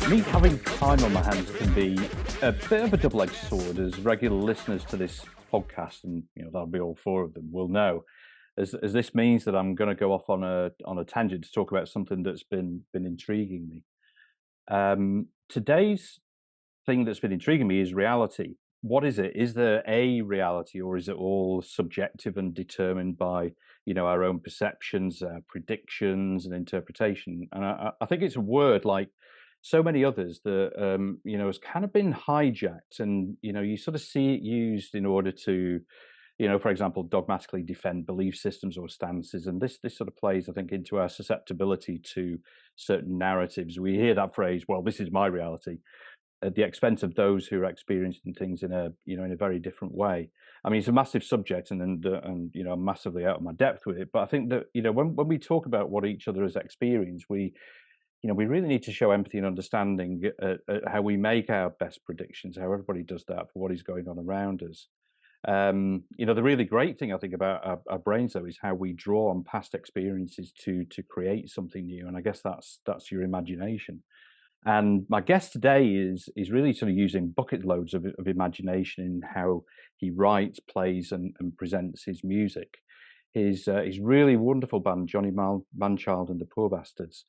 Me having time on my hands can be a bit of a double-edged sword, as regular listeners to this podcast, and that'll be all four of them, will know, as this means that I'm going to go off on a tangent to talk about something that's been intriguing me. Today's thing that's been intriguing me is reality. What is it? Is there a reality, or is it all subjective and determined by our own perceptions, predictions, and interpretation? And I think it's a word like so many others that has kind of been hijacked, and you sort of see it used in order to, for example, dogmatically defend belief systems or stances. And this sort of plays, I think, into our susceptibility to certain narratives. We hear that phrase, "Well, this is my reality," at the expense of those who are experiencing things in a very different way. I mean, it's a massive subject, and I'm massively out of my depth with it. But I think that when we talk about what each other has experienced, we really need to show empathy and understanding at how we make our best predictions, how everybody does that for what is going on around us. The really great thing I think about our brains, though, is how we draw on past experiences to create something new. And I guess that's your imagination. And my guest today is really sort of using bucket loads of imagination in how he writes, plays, and presents his music. His really wonderful band, Johnny Manchild and the Poor Bastards.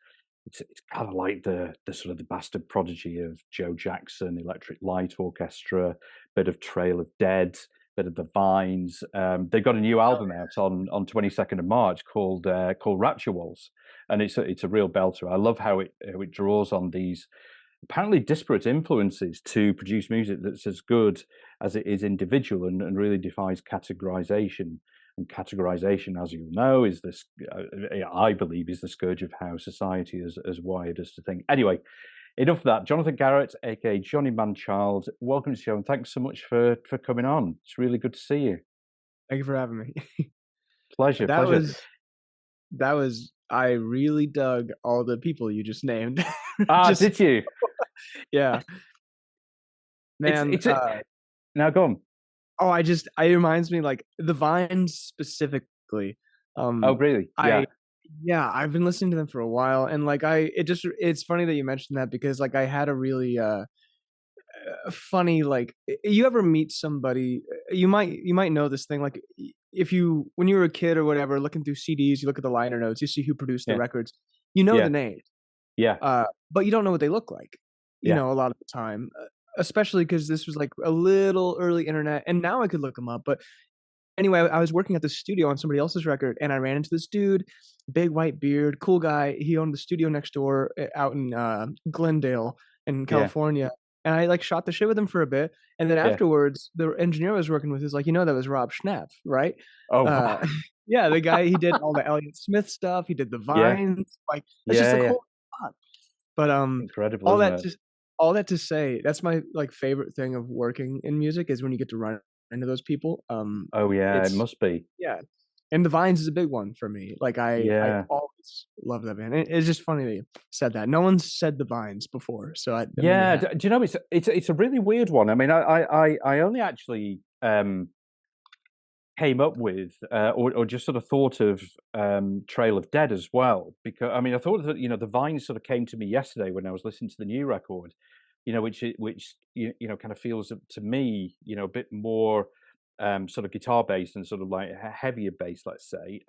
It's kind of like the sort of the bastard prodigy of Joe Jackson, Electric Light Orchestra, bit of Trail of Dead, bit of the Vines. They've got a new album out on 22nd of March called Rapture Waltz, and it's a real belter. I love how it draws on these apparently disparate influences to produce music that's as good as it is individual, and really defies categorization. And categorization, as you know, is this, I believe, is the scourge of how society has wired us to think. Anyway, enough of that. Jonathan Garrett, aka Johnny Manchild, welcome to the show, and thanks so much for coming on. It's really good to see you. Thank you for having me. Pleasure. That was I really dug all the people you just named. Did you? Yeah. Man, now go on. it reminds me, like, the Vines specifically. Oh, really? Yeah. I've been listening to them for a while, and like it's funny that you mentioned that, because like I had a really funny, like, you ever meet somebody, you might know this thing, like, if you, when you were a kid or whatever, looking through CDs, you look at the liner notes, you see who produced the Yeah. records, the names, Yeah. but you don't know what they look like, Yeah. a lot of the time, especially because this was like a little early internet, and now I could look them up. But anyway, I was working at the studio on somebody else's record, and I ran into this dude, big white beard, cool guy. He owned the studio next door out in Glendale in California. And I like shot the shit with him for a bit, and then afterwards, the engineer I was working with is like, that was Rob Schnapp, right? Oh, wow. Yeah, the guy, he did all the Elliott Smith stuff. He did the Vines. Like, it's just a cool spot. But incredible, all isn't that it? all that to say, that's my like favorite thing of working in music, is when you get to run into those people. Oh, yeah, it It's must be. Yeah, and the Vines is a big one for me. Like, I always love that band. It's just funny that you said that. No one's said the Vines before, so I mean, Yeah, do you know, it's a really weird one. I mean, I only actually came up with or just sort of thought of Trail of Dead as well, because I mean, I thought that the Vines sort of came to me yesterday when I was listening to the new record, which kind of feels to me a bit more sort of guitar based and sort of like a heavier bass, let's say.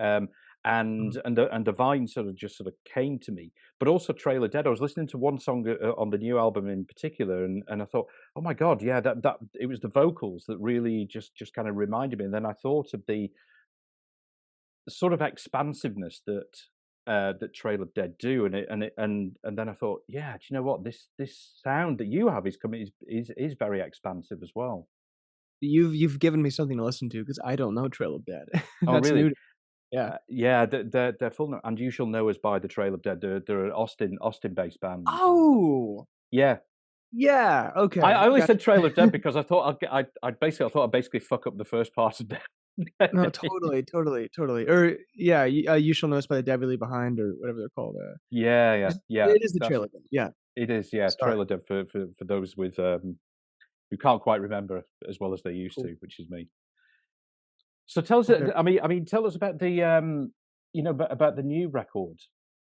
And the Vine sort of came to me, but also Trail of Dead. I was listening to one song on the new album in particular, and I thought, oh my god, yeah, that it was the vocals that really just kind of reminded me. And then I thought of the sort of expansiveness that Trail of Dead do, and then I thought, yeah, do you know what, this sound that you have is very expansive as well. You've given me something to listen to, because I don't know Trail of Dead. Oh, That's really? new. Yeah. Yeah, their full name, and you shall know us by the Trail of Dead. They're an Austin-based band. Oh, Yeah, yeah. I Okay, only gotcha. said Trail of Dead because I thought I'd basically fuck up the first part of Dead. No, totally. Or yeah, you shall know us by the Dead We Leave Behind, or whatever they're called. Yeah. It is the That's Trail of Dead. Yeah. it is. Yeah, Sorry. Trail of Dead for those with who can't quite remember as well as they used Cool. to, which is me. So tell us, Okay. I mean, tell us about the about the new record.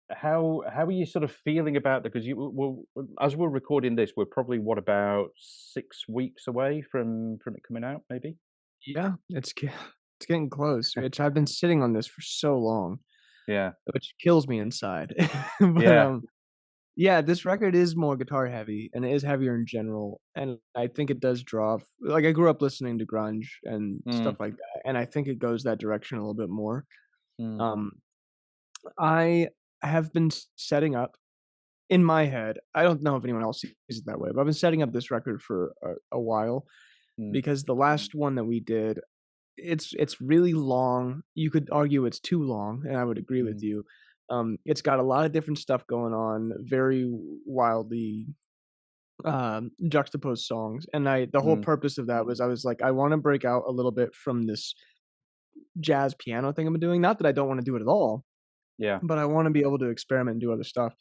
how are you sort of feeling about because as we're recording this, we're probably what about 6 weeks away from it coming out, maybe? Yeah, it's getting close, which I've been sitting on this for so long, Yeah, which kills me inside. But, yeah, yeah, this record is more guitar heavy, and it is heavier in general, and I think it does draw f like, I grew up listening to grunge and mm, stuff like that, and I think it goes that direction a little bit more. mm, Um, I have been setting up in my head, I don't know if anyone else sees it that way, but I've been setting up this record for a while mm, because the last one that we did, it's really long. You could argue it's too long, and I would agree with mm, you. It's got a lot of different stuff going on, very wildly, juxtaposed songs, and the whole mm, purpose of that was I was like, "I wanna break out a little bit from this jazz piano thing I'm doing." Not that I don't wanna do it at all, yeah, but I wanna be able to experiment and do other stuff.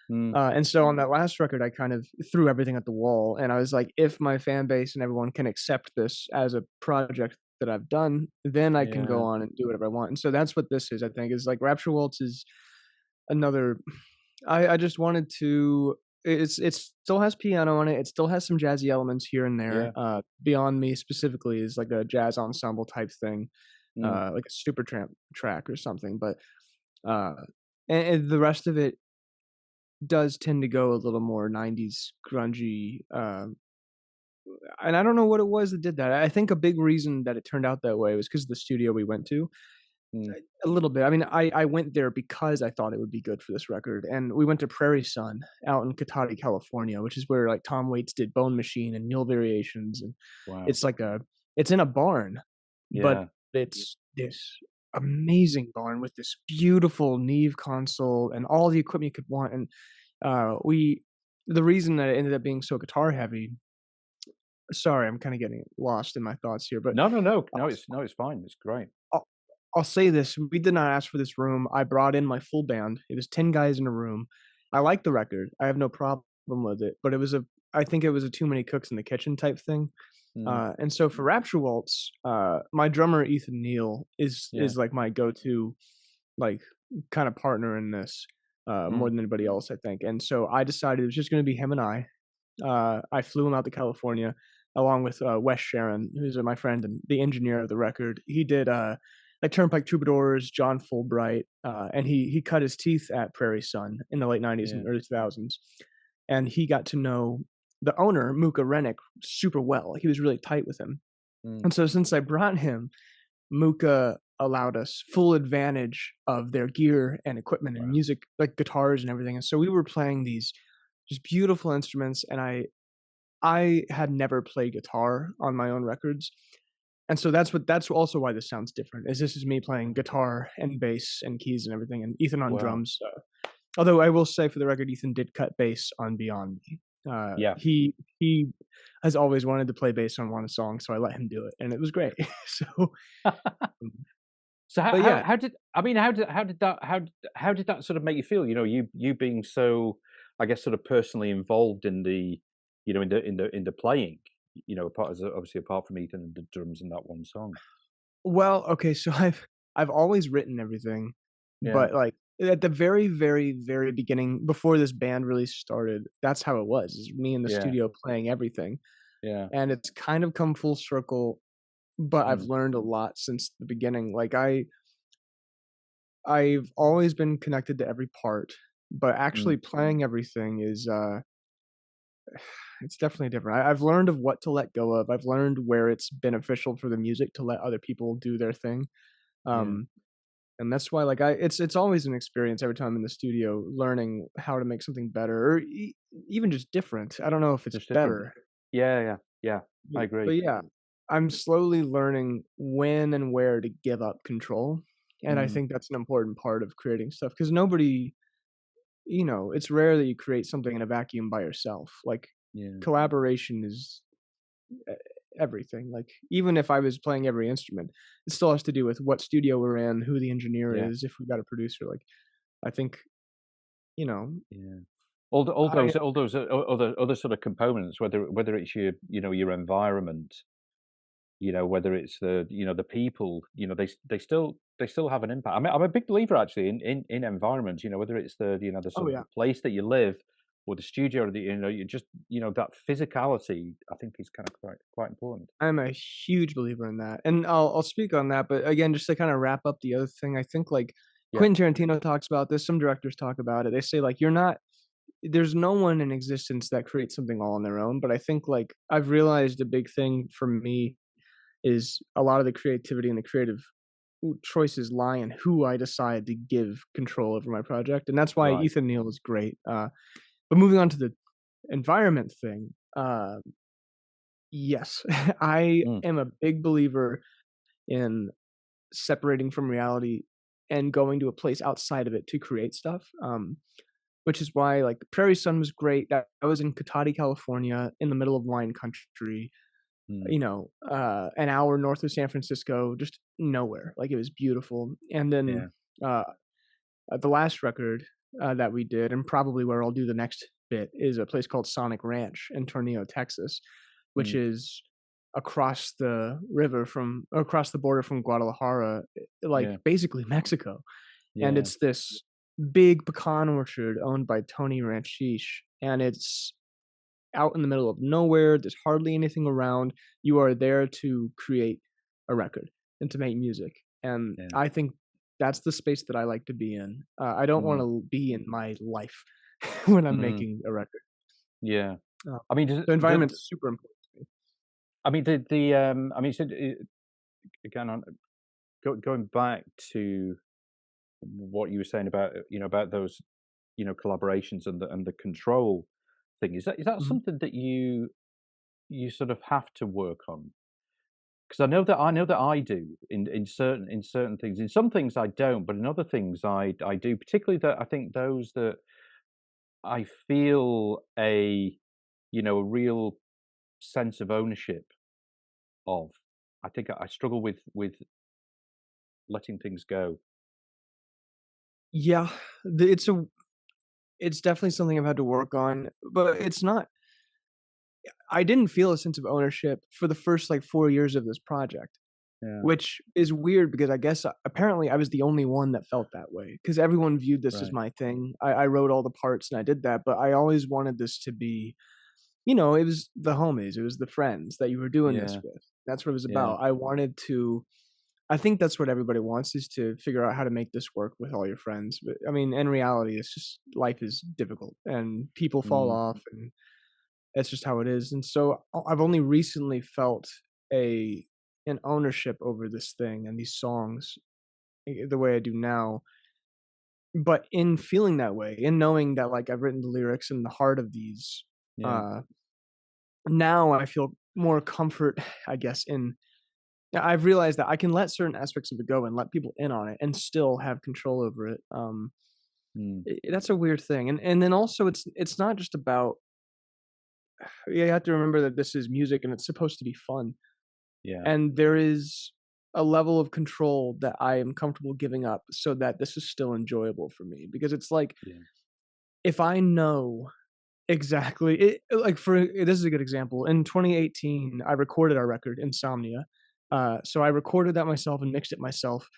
mm, And so on that last record, I kind of threw everything at the wall, and I was like, if my fan base and everyone can accept this as a project that I've done, then I can go yeah, on and do whatever I want. And so that's what this is, I think, is like Rapture Waltz is another. I just wanted to. It still has piano on it. It still has some jazzy elements here and there. yeah, Beyond Me specifically is like a jazz ensemble type thing, mm, like a Supertramp track or something. But uh, and the rest of it does tend to go a little more 90s grungy, and I don't know what it was that did that. I think a big reason that it turned out that way was because of the studio we went to. mm, A little bit. I mean, I went there because I thought it would be good for this record, and we went to Prairie Sun out in Cotati, California, which is where, like, Tom Waits did Bone Machine and Mule Variations, and wow, it's like a it's in a barn, but yeah, it's this amazing barn with this beautiful Neve console and all the equipment you could want, and we the reason that it ended up being so guitar heavy. Sorry, I'm kinda getting lost in my thoughts here, but no, no, no, I'll no, it's fine, it's great, I'll I'll say this, we did not ask for this room, I brought in my full band, it was 10 guys in a room. I like the record, I have no problem with it, but I think it was a too many cooks in the kitchen type thing, mm, and so for Rapture Waltz, my drummer, Ethan Neal, yeah, is, like, my go-to, like, kinda partner in this, more mm, than anybody else, I think, and so I decided it was just gonna be him and I. I flew him out to California along with Wes Sharon, who's my friend and the engineer of the record. He did like Turnpike Troubadours, John Fulbright, and he cut his teeth at Prairie Sun in the late '90s yeah, and early 2000s, and he got to know the owner Muka Rennick super well. He was really tight with him, mm, and so since I brought him, Muka allowed us full advantage of their gear and equipment and wow, music, like guitars and everything. And so we were playing these just beautiful instruments, and I had never played guitar on my own records, and so that's also why this sounds different, is this is me playing guitar and bass and keys and everything, and Ethan on wow, drums, although I will say for the record, Ethan did cut bass on Beyond Me. yeah. He has always wanted to play bass on one song, so I let him do it, and it was great. So, um, So but yeah. how did I mean, how did that sort of make you feel? You know, you being so, I guess, sort of personally involved in the, you know, in the playing, you know, obviously apart from Ethan and the drums in that one song. Well, okay, so I've always written everything, Yeah, but, like, at the very, very, very beginning, before this band really started, that's how it was, is me in the yeah, studio playing everything, yeah, and it's kind of come full circle, but I've mm, learned a lot since the beginning, like, I've always been connected to every part, but actually mm, playing everything is, it's definitely different. I've learned of what to let go of, I've learned where it's beneficial for the music to let other people do their thing, yeah. um and that's why, like, it's always an experience every time in the studio learning how to make something better or even just different. I don't know if it's Just different. better, Yeah, yeah, yeah. I but agree. yeah, I'm slowly learning when and where to give up control, and I Mm, think that's an important part of creating stuff because nobody, it's rare that you create something in a vacuum by yourself. Like, yeah, collaboration is e everything. Like, even if I was playing every instrument, it still has to do with what studio we're in, who the engineer yeah, is, if we got a producer. Like, I think, you know, yeah. I All those other sort of components, whether it's your, you know, your environment, whether it's the people, they still have an impact. I mean, I'm a big believer actually in environment, whether it's the Oh, sort of yeah. the place that you live or the studio or you just, that physicality, I think is kind of quite important. I'm a huge believer in that, and I'll speak on that, but again, just to kinda wrap up the other thing, I think, like, Yeah, Quentin Tarantino talks about this, some directors talk about it, they say, like, there's no one in existence that creates something all on their own, but I think, like, I've realized a big thing for me is a lot of the creativity and the creative choices lie in who I decide to give control over my project, and that's why right. Ethan Neal is great, but moving on to the environment thing, yes, I Mm, am a big believer in separating from reality and going to a place outside of it to create stuff. Which is why like Prairie Sun was great. That I was in Cotati, California, in the middle of wine country. mm, An hour north of San Francisco, just nowhere. Like it was beautiful. And then yeah, uh, the last record that we did, and probably where I'll do the next bit, is a place called Sonic Ranch in Tornillo, Texas, which mm, is across the border from Guadalajara, like yeah, basically Mexico. And yeah, it's this big pecan orchard owned by Tony Ranchish, and it's out in the middle of nowhere. There's hardly anything around. You are there to create a record and to make music. And yeah, I think that's the space that I like to be in. I don't want mm, to be in my life when I'm mm, making a record. yeah. Uh, I mean, the environment's super important to me. I mean, I mean, so, again, going back to what you were saying about about those collaborations and the control thing, is that Mhm. something that you sort of have to work on? Because I know that I do in certain things. In some things I don't, but in other things I do. Particularly that I think those that I feel a real sense of ownership of. I think I struggle with letting things go. Yeah, it's definitely something I've had to work on, but it's not. I didn't feel a sense of ownership for the first like 4 years of this project. Yeah. Which is weird because I guess, apparently I was the only one that felt that way because everyone viewed this as Right. my thing. I wrote all the parts and I did that, but I always wanted this to be, it was the homies, it was the friends that you were doing this Yeah. with. That's what it was Yeah. about. I think that's what everybody wants is to figure out how to make this work with all your friends. But I mean, in reality, it's just life is difficult and people fall Mm. off and that's just how it is, and so I've only recently felt a an ownership over this thing and these songs the way I do now. But in feeling that way, in knowing that like I've written the lyrics in the heart of these, Yeah. uh, now I feel more comfort, I guess, in I've realized that I can let certain aspects of it go and let people in on it and still have control over it. Mm. That's a weird thing, and then also it's not just about. You have to remember that this is music and it's supposed to be fun. Yeah. And there is a level of control that I am comfortable giving up so that this is still enjoyable for me, because it's like, Yeah. if I know exactly like this is a good example. In 2018, I recorded our record, Insomnia. So I recorded that myself and mixed it myself.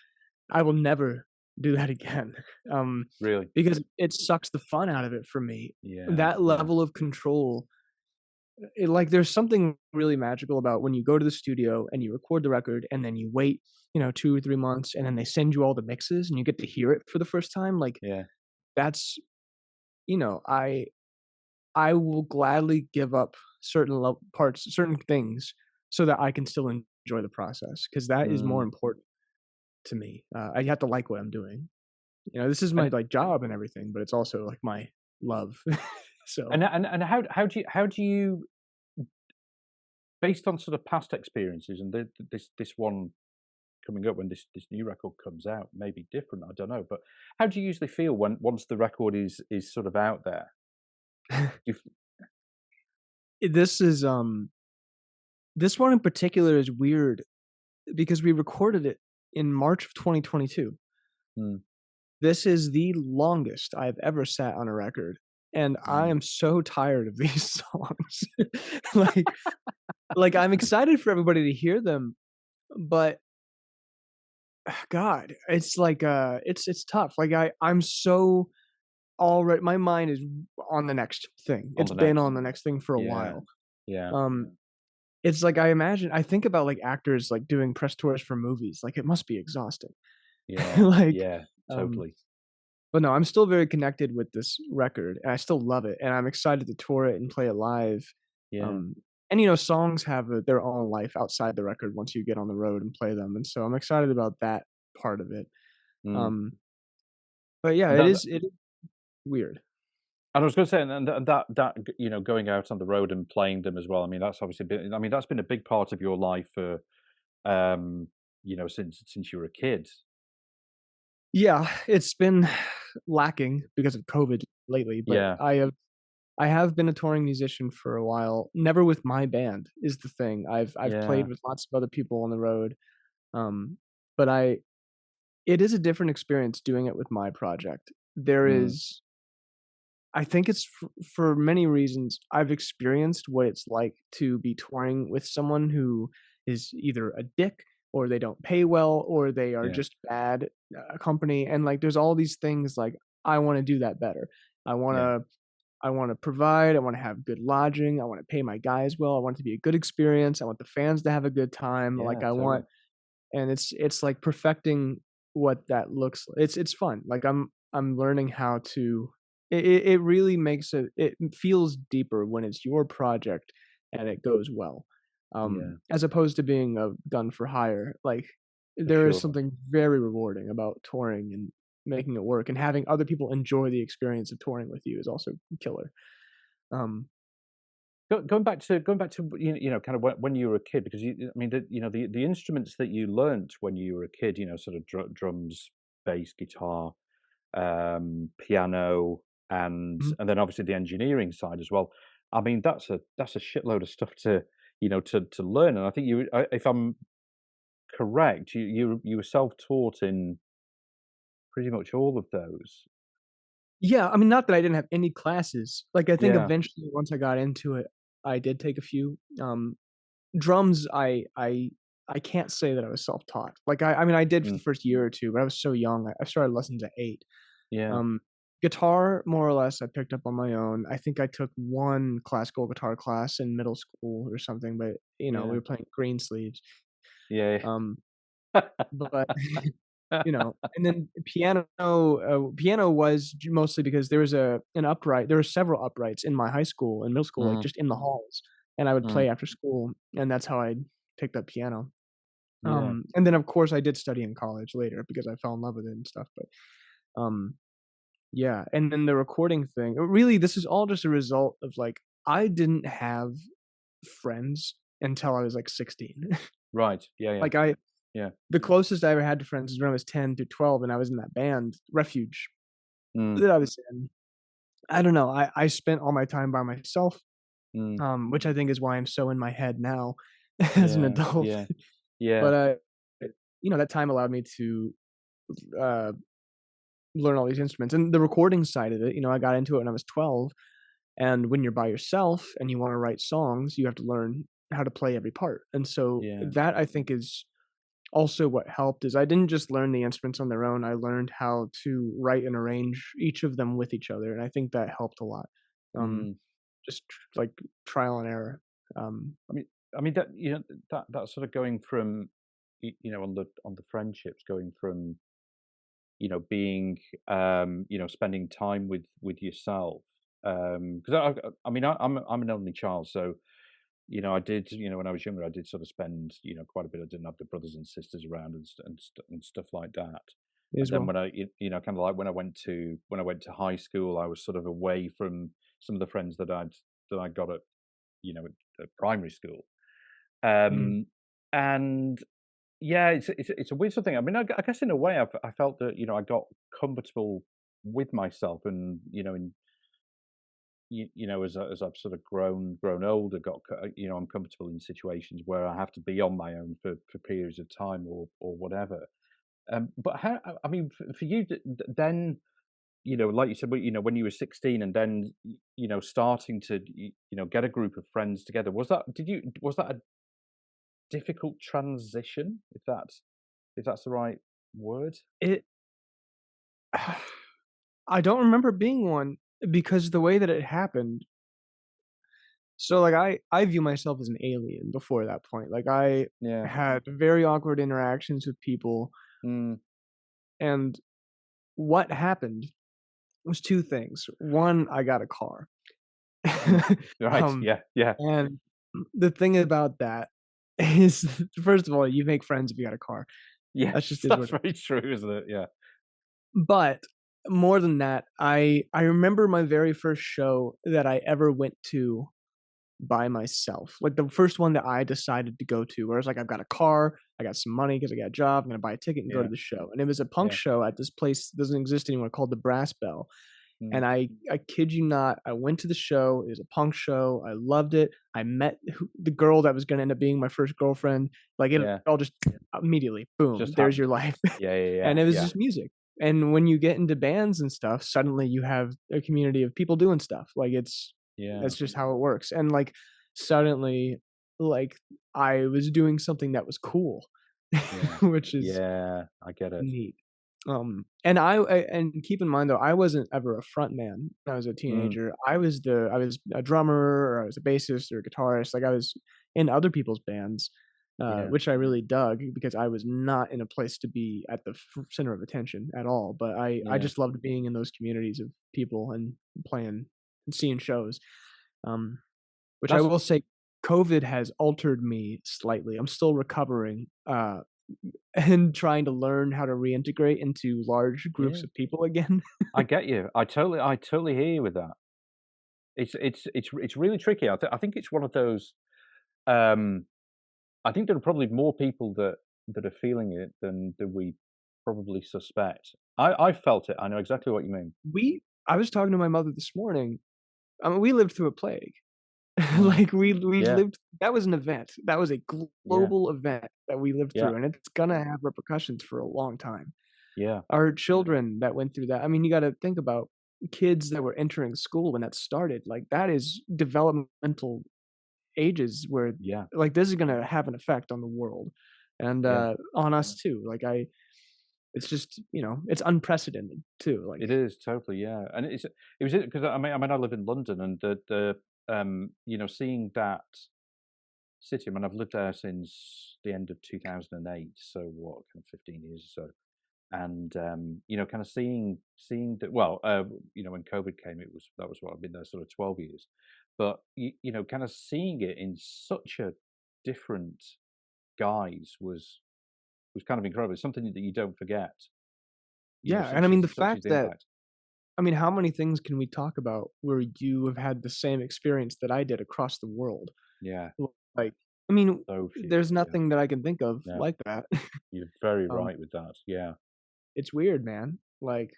I will never do that again, um, Really. because it sucks the fun out of it for me. Yeah. That Yeah. level of control like there's something really magical about when you go to the studio and you record the record and then you wait 2 or 3 months and then they send you all the mixes and you get to hear it for the first time, like Yeah. that's you know I will gladly give up parts, certain things, so that I can still enjoy the process because that is more Mm. important to me. I have to like what I'm doing. This is my And like job and everything, but it's also like my love. So and how do you based on sort of past experiences and this one coming up when this new record comes out may be different, I don't know, but how do you usually feel when once the record is sort of out there? Do you f this is this one in particular is weird because we recorded it in March of 2022. Mm. This is the longest I've ever sat on a record, and I Mm. am so tired of these songs. Like, like, I'm excited for everybody to hear them, but God, it's like, it's tough. Like, I'm so already my mind is on the next thing. On It's the been next. on the next thing for a Yeah. while. Yeah. Um, it's like I think about, like, actors, like, doing press tours for movies, like, it must be exhausting. Yeah. Like, Yeah. um Totally. but no, I'm still very connected with this record, and I still love it, and I'm excited to tour it and play it live. Yeah. Um, and, songs have their own life outside the record once you get on the road and play them, and so I'm excited about that part of it. Mm. Um, but yeah, And that it is weird. and I was gonna say, and going out on the road and playing them as well, I mean, that's obviously been I mean, that's been a big part of your life for, um, since you were a kid. Yeah, it's been lacking because of COVID lately, but Yeah. I have been a touring musician for a while. Never with my band is the thing. I've played Yeah. with lots of other people on the road, um, but I it is a different experience doing it with my project. There Mm. is I think it's for many reasons, I've experienced what it's like to be touring with someone who is either a dick or they don't pay well or they are Yeah. just bad, company, and, like, there's all these things, like, I wanna do that better. I Yeah. wanna I wanna provide, I wanna have good lodging, I wanna pay my guys well, I want it to be a good experience, I want the fans to have a good time, like, Yeah, I want totally. and it's like perfecting what that looks like. It's fun. Like, I'm learning how to it really makes it feels deeper when it's your project and it goes well, Yeah, as opposed to being a gun for hire. Like, for there is sure. something very rewarding about touring and making it work, and having other people enjoy the experience of touring with you is also killer. Um, Going back to kind of when you were a kid, because I mean, the instruments that you learnt when you were a kid, sort of drums, bass, guitar, piano, and mhm. then obviously the engineering side as well. I mean, that's a shitload of stuff to learn. And I think if I'm correct, you were self-taught in pretty much all of those. Yeah, I mean, not that I didn't have any classes. Like, I think Yeah. eventually once I got into it, I did take a few. Drums, I can't say that I was self-taught. Like, I mean, I did for the Mm. first year or 2, but I was so young. I started lessons at 8. Yeah. Um, Guitar, more or less, I picked up on my own. I think I took 1 classical guitar class in middle school or something, but, we Yeah. were playing Greensleeves. Yeah. Um, but and then piano was mostly because there was an upright there were several uprights in my high school and middle school, like, Mm. just in the halls, and I would Mm. play after school, and that's how I picked up piano. Yeah. And then, of course, I did study in college later because I fell in love with it and stuff, but, um, yeah, and then the recording thing really, this is all just a result of, like, I didn't have friends until I was, like, 16. Right. Yeah, yeah. Like, I Yeah. the closest I ever had to friends is when I was 10 to 12, and I was in that band, Refuge, Mm. that I was in. I don't know, I spent all my time by myself, Mm. which I think is why I'm so in my head now as an Yeah. adult. Yeah. Yeah. But, that time allowed me to, uh, learn all these instruments, and the recording side of it, I got into it when I was 12, and when you're by yourself and you wanna write songs, you have to learn how to play every part, and so Yeah. that I think is also what helped is I didn't just learn the instruments on their own, I learned how to write and arrange each of them with each other, and I think that helped a lot. Um, Mm. just like trial and error. Um, I mean that that sort of going from on the friendships, going from being spending time with yourself, because I mean I'm an only child, so I did, when I was younger, I did sort of spend, quite a bit. I didn't have the brothers and sisters around and stuff like that. And as then well. when kind of like when I went to high school, I was sort of away from some of the friends that I got at at primary school. Mm. Um, and yeah, it's a weird sort of thing. I mean, I guess in a way, I felt that I got comfortable with myself, and as I've sort of grown older, I'm comfortable in situations where I have to be on my own for periods of time or whatever. But how? I mean, for you then, like you said, when you were 16 and then, starting to, get a group of friends together, was that a difficult transition, if that's the right word? It I don't remember being one because the way that it happened. So, like, I view myself as an alien before that point. Like, I Yeah. had very awkward interactions with people, Mm, and what happened was 2 things. 1, I got a car. mm. Right, Um, yeah, yeah. and the thing about that is, first of all, you make friends if you got a car. That's Yes, just is that's what it very true, isn't it? Yeah. But more than that, I remember my very first show that I ever went to by myself. Like, the first one that I decided to go to, where it's like, I've got a car, I got some money because I got a job, I'm gonna buy a ticket and go Yeah, to the show, and it was a punk yeah. show at this place that doesn't exist anymore called the Brass Bell, Mm, and I kid you not, I went to the show, it was a punk show, I loved it, I met the girl that was gonna end up being my first girlfriend, like, it yeah. all just immediately, boom, Just there's happened. your life, Yeah, yeah, yeah, and it was yeah, just music, and when you get into bands and stuff, suddenly you have a community of people doing stuff, like, yeah, that's just how it works, and, like, suddenly, like, I was doing something that was cool, yeah. which is Yeah, I get it. neat. And and keep in mind though, I wasn't ever a front man when I was a Mm, teenager. I was a drummer, or I was a bassist or a guitarist. Like, I was in other people's bands, yeah, which I really dug because I was not in a place to be at the center of attention at all. But I yeah. just loved being in those communities of people and playing and seeing shows. Um, which I That's will say, COVID has altered me slightly. I'm still recovering, and trying to learn how to reintegrate into large groups yeah, of people again. I get you. I totally hear you with that. It's really tricky. I think it's one of those, um I think there are probably more people that are feeling it than we probably suspect. I felt it. I know exactly what you mean. I was talking to my mother this morning. I mean, we lived through a plague. Mm, Like, we yeah, lived that was an event. That was a yeah, global event that we lived yeah, through, and it's gonna have repercussions for a long time. yeah, Our children that went through that, I mean, you gotta think about kids that were entering school when that started, like, that is developmental ages where, yeah, like, this is gonna have an effect on the world and, yeah. on us too. Like, it's just, it's unprecedented too, like. It is totally, yeah, and it was because I live in London and seeing that city. I mean, I've lived there since the end of 2008, so what, kind of 15 years or so. And kind of seeing that. Well, when COVID came, that was what I've been there sort of 12 years, but kind of seeing it in such a different guise was kind of incredible. It's something that you don't forget. Yeah, and I Such mean, as the such fact as the that impact. I mean, how many things can we talk about where you have had the same experience that I did across the world? Yeah, Like, I mean, so few. there's Yeah, nothing that I can think of yeah, like that. you're very Um, right with that. Yeah, it's weird, man. Like,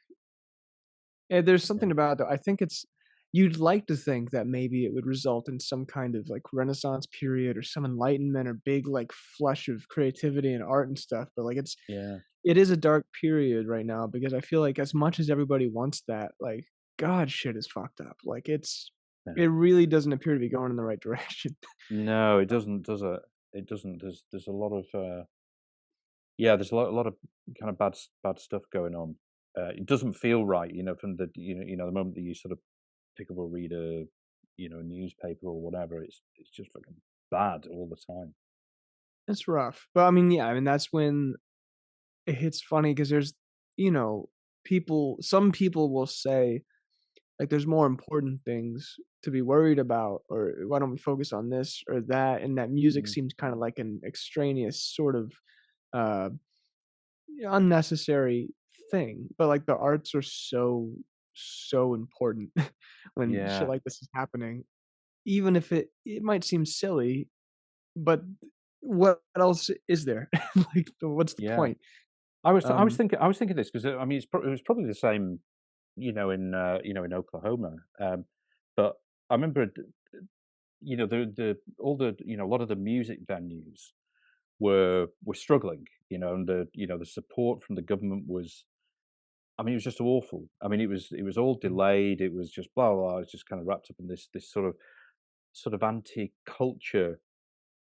there's yeah, something about that. I think it's you'd like to think that maybe it would result in some kind of, like, Renaissance period or some enlightenment or big, like, flush of creativity and art and stuff, but, like, yeah, it is a dark period right now because I feel like as much as everybody wants that, like, God, shit is fucked up. Like, yeah. it really doesn't appear to be going in the right direction. No, it doesn't, does it? It doesn't. There's a lot of yeah, there's a lot of kind of bad stuff going on. It doesn't feel right, from the the moment that you sort of pick up or read a newspaper or whatever. It's just fucking bad all the time. It's rough. But I mean, yeah, I mean, that's when it's funny because there's, you know, some people will say, like, there's more important things to be worried about, or why don't we focus on this or that? And that music Mm, seems kind of like an extraneous sort of uh unnecessary thing. But like the arts are so important when shit yeah, like this is happening. Even if it might seem silly, but what else is there? Like, what's the yeah. point? I was Um, thinking this because I mean it was probably the same, in Oklahoma. But I remember, the all the a lot of the music venues were struggling, and the support from the government I mean, it was just awful. I mean, it was all Mm. delayed. It was just blah blah. Blah. It was just kind of wrapped up in this sort of anti-culture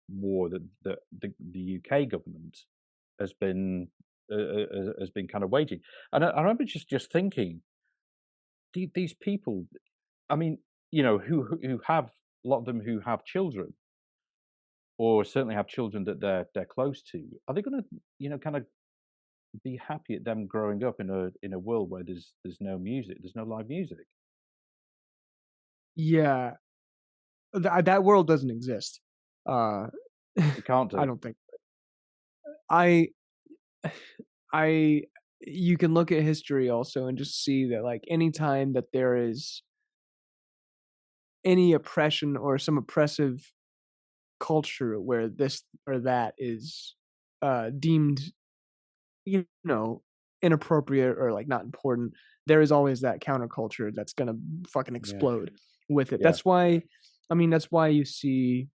war that the UK government has been has been kind of waging. And I remember just thinking, these people, I mean, who have a lot of them who have children, or certainly have children that they're close to, are they going to kind of be happy at them growing up in a world where there's no music, there's no live music? Yeah, that world doesn't exist. Uh, It can't I do. don't think. I I you can look at history also and just see that, like, anytime that there is any oppression or some oppressive culture where this or that is, deemed, you know, inappropriate or, like, not important, there is always that counterculture that's gonna fucking Yeah, explode with it. yeah. That's why you see,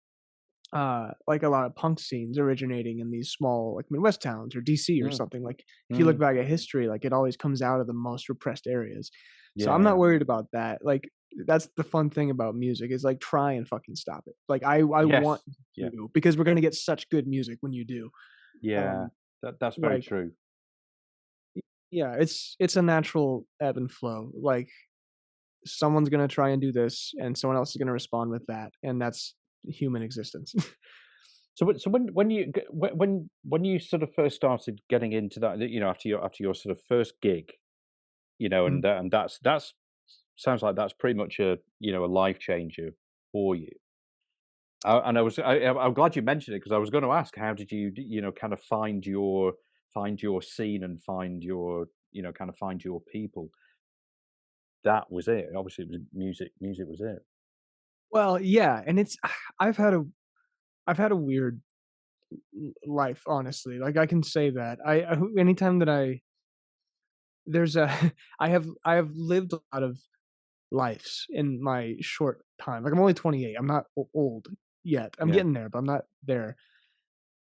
like, a lot of punk scenes originating in these small, like, Midwest towns or DC or Mm, something. Like, if you look mm, back at history, like, it always comes out of the most repressed areas. So I'm not yeah. worried about that. Like, that's the fun thing about music is, like, try and fucking stop it. Like, I want Yes. you Yeah. to, because we're gonna get such good music when you do. Yeah. Um, That's very like, true. yeah, it's a natural ebb and flow. Like, someone's gonna try and do this, and someone else is gonna respond with that, and that's human existence. So when you when you sort of first started getting into that, after your sort of first gig, Mhm. and that's sounds like that's pretty much a life changer for you. And I'm glad you mentioned it, because I was going to ask, how did you kind of find your scene and kind of find your people? That was it. Obviously, it was music. Music was it. Well, yeah, and it's I've had a I've had a weird life, honestly. Like, I can say that. Anytime that there's a I have lived a lot of lives in my short time. Like, I'm only 28. I'm not old yet. I'm Yeah. getting there, but I'm not there.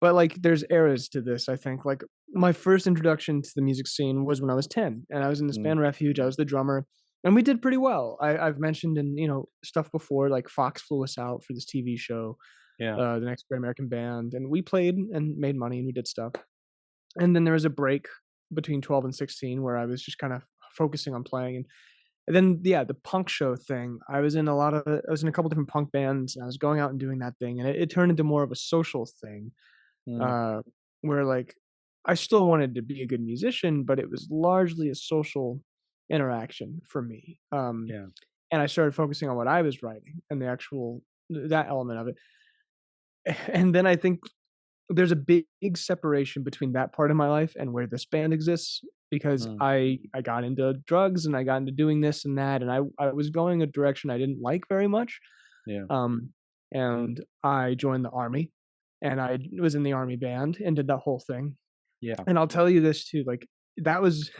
But, like, there's eras to this, I think. Like, my first introduction to the music scene was when I was 10, and I was in this Mm, band Refuge. I was the drummer, and we did pretty well. I've mentioned in, stuff before, like, Fox flew us out for this TV show, yeah. The Next Great American Band, and we played and made money, and we did stuff. And then there was a break between 12 and 16 where I was just kind of focusing on playing. And then, yeah, the punk show thing, I was in a couple different punk bands, and I was going out and doing that thing, and it turned into more of a social thing, Mm, uh, where, like, I still wanted to be a good musician, but it was largely a social interaction for me. yeah. And I started focusing on what I was writing and that element of it. And then I think there's a big separation between that part of my life and where this band exists, because Mm, I got into drugs and I got into doing this and that, and I was going a direction I didn't like very much. yeah. Um, and I joined the army, and I was in the army band and did that whole thing. Yeah. And I'll tell you this too, like, that was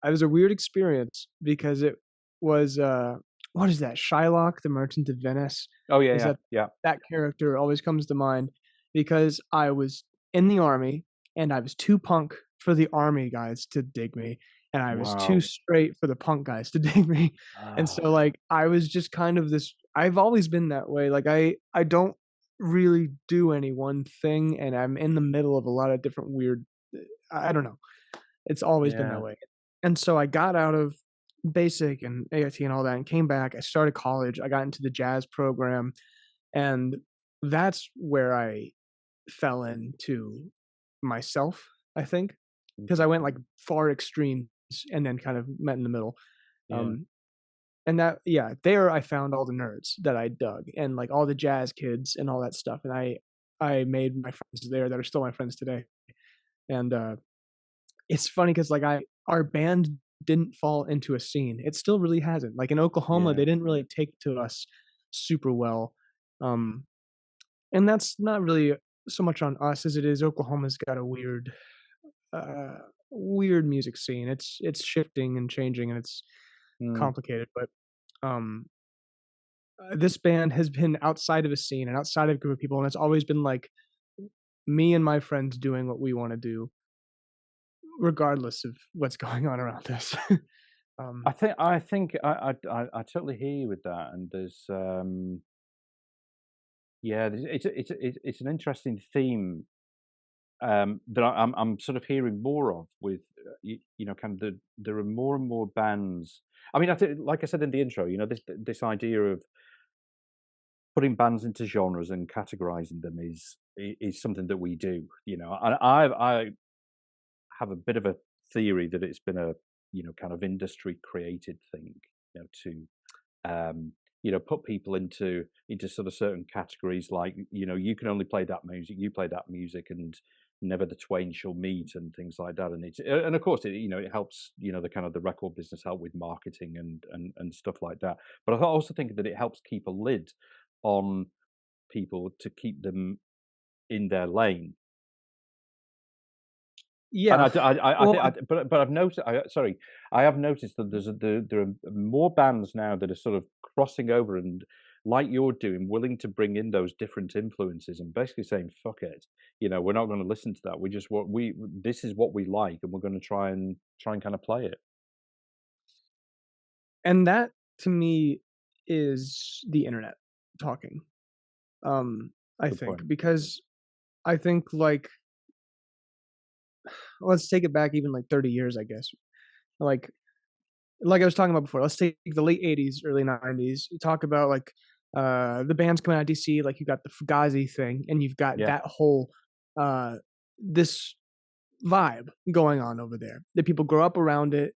it was a weird experience because it was, what is that? Shylock, the Merchant of Venice? Oh, yeah, Is yeah, that yeah. that character always comes to mind because I was in the army and I was too punk for the army guys to dig me, and I was too Wow. straight for the punk guys to dig me. And Ah, so, like, I was just kind of this I've always been that way. Like, I don't really do any one thing, and I'm in the middle of a lot of different weird I don't know. It's always been that yeah. way. And so I got out of basic and AIT and all that and came back. I started college. I got into the jazz program, and that's where I fell into myself, I think, because I went, Interesting. like, far extremes and then kind of met in the middle. Yeah. Um, and that yeah, there I found all the nerds that I dug and, like, all the jazz kids and all that stuff, and I made my friends there that are still my friends today. And, it's funny because, like, I our band didn't fall into a scene. It still really hasn't. Like, in Oklahoma, Yeah. they didn't really take to us super well, um, and that's not really so much on us as it is Oklahoma's got a uh, weird music scene. It's shifting and changing, and it's Mm, complicated, but, um, this band has been outside of a scene and outside of a group of people, and it's always been, like, me and my friends doing what we wanna do. regardless of what's going on around us. Um, I totally hear you with that, and there's yeah, it's an interesting theme that I'm sort of hearing more of with you know kind of there are more and more bands. I mean, I think like I said in the intro, you know, this idea of putting bands into genres and categorizing them is something that we do. You know, I have a bit of a theory that it's been a you know kind of industry created thing, you know, to you know, put people into sort of certain categories, like you know, you can only play that music, you play that music, and never the twain shall meet, and things like that. And it's and of course, it you know, it helps you know the kind of the record business help with marketing and stuff like that. But I also think that it helps keep a lid on people to keep them in their lane. And yeah. I Well, think, but I've noticed. Sorry, I have noticed that there are more bands now that are sort of crossing over and, like you're doing, willing to bring in those different influences and basically saying, "Fuck it," you know, we're not going to listen to that. We just what we this is what we like, and we're going to try and kind of play it. and that to me is the internet talking. Um, I Good think point. because I think let's take it back even like 30 years, I guess. Like like I was talking about before, let's take the late 80s, early 90s. You talk about like the bands coming out of DC, like you got the Fugazi thing, and you've got Yeah, that whole uh this vibe going on over there. That people grow up around it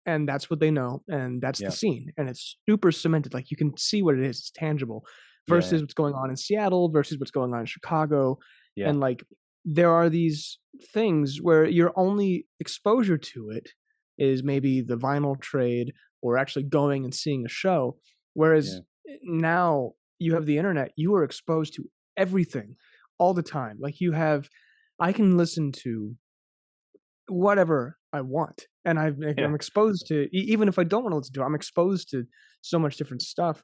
and that's what they know, and that's the yeah, scene, and it's super cemented. Like you can see what it is; it's tangible. yeah, Versus what's going on in Seattle, versus what's going on in Chicago, yeah, and like there are these things where your only exposure to it is maybe the vinyl trade or actually going and seeing a show. yeah, Whereas now you have the internet, you are exposed to everything all the time. Like you have, I can listen to whatever I want. And yeah, I'm exposed to even if I don't want to listen to it, I'm exposed to so much different stuff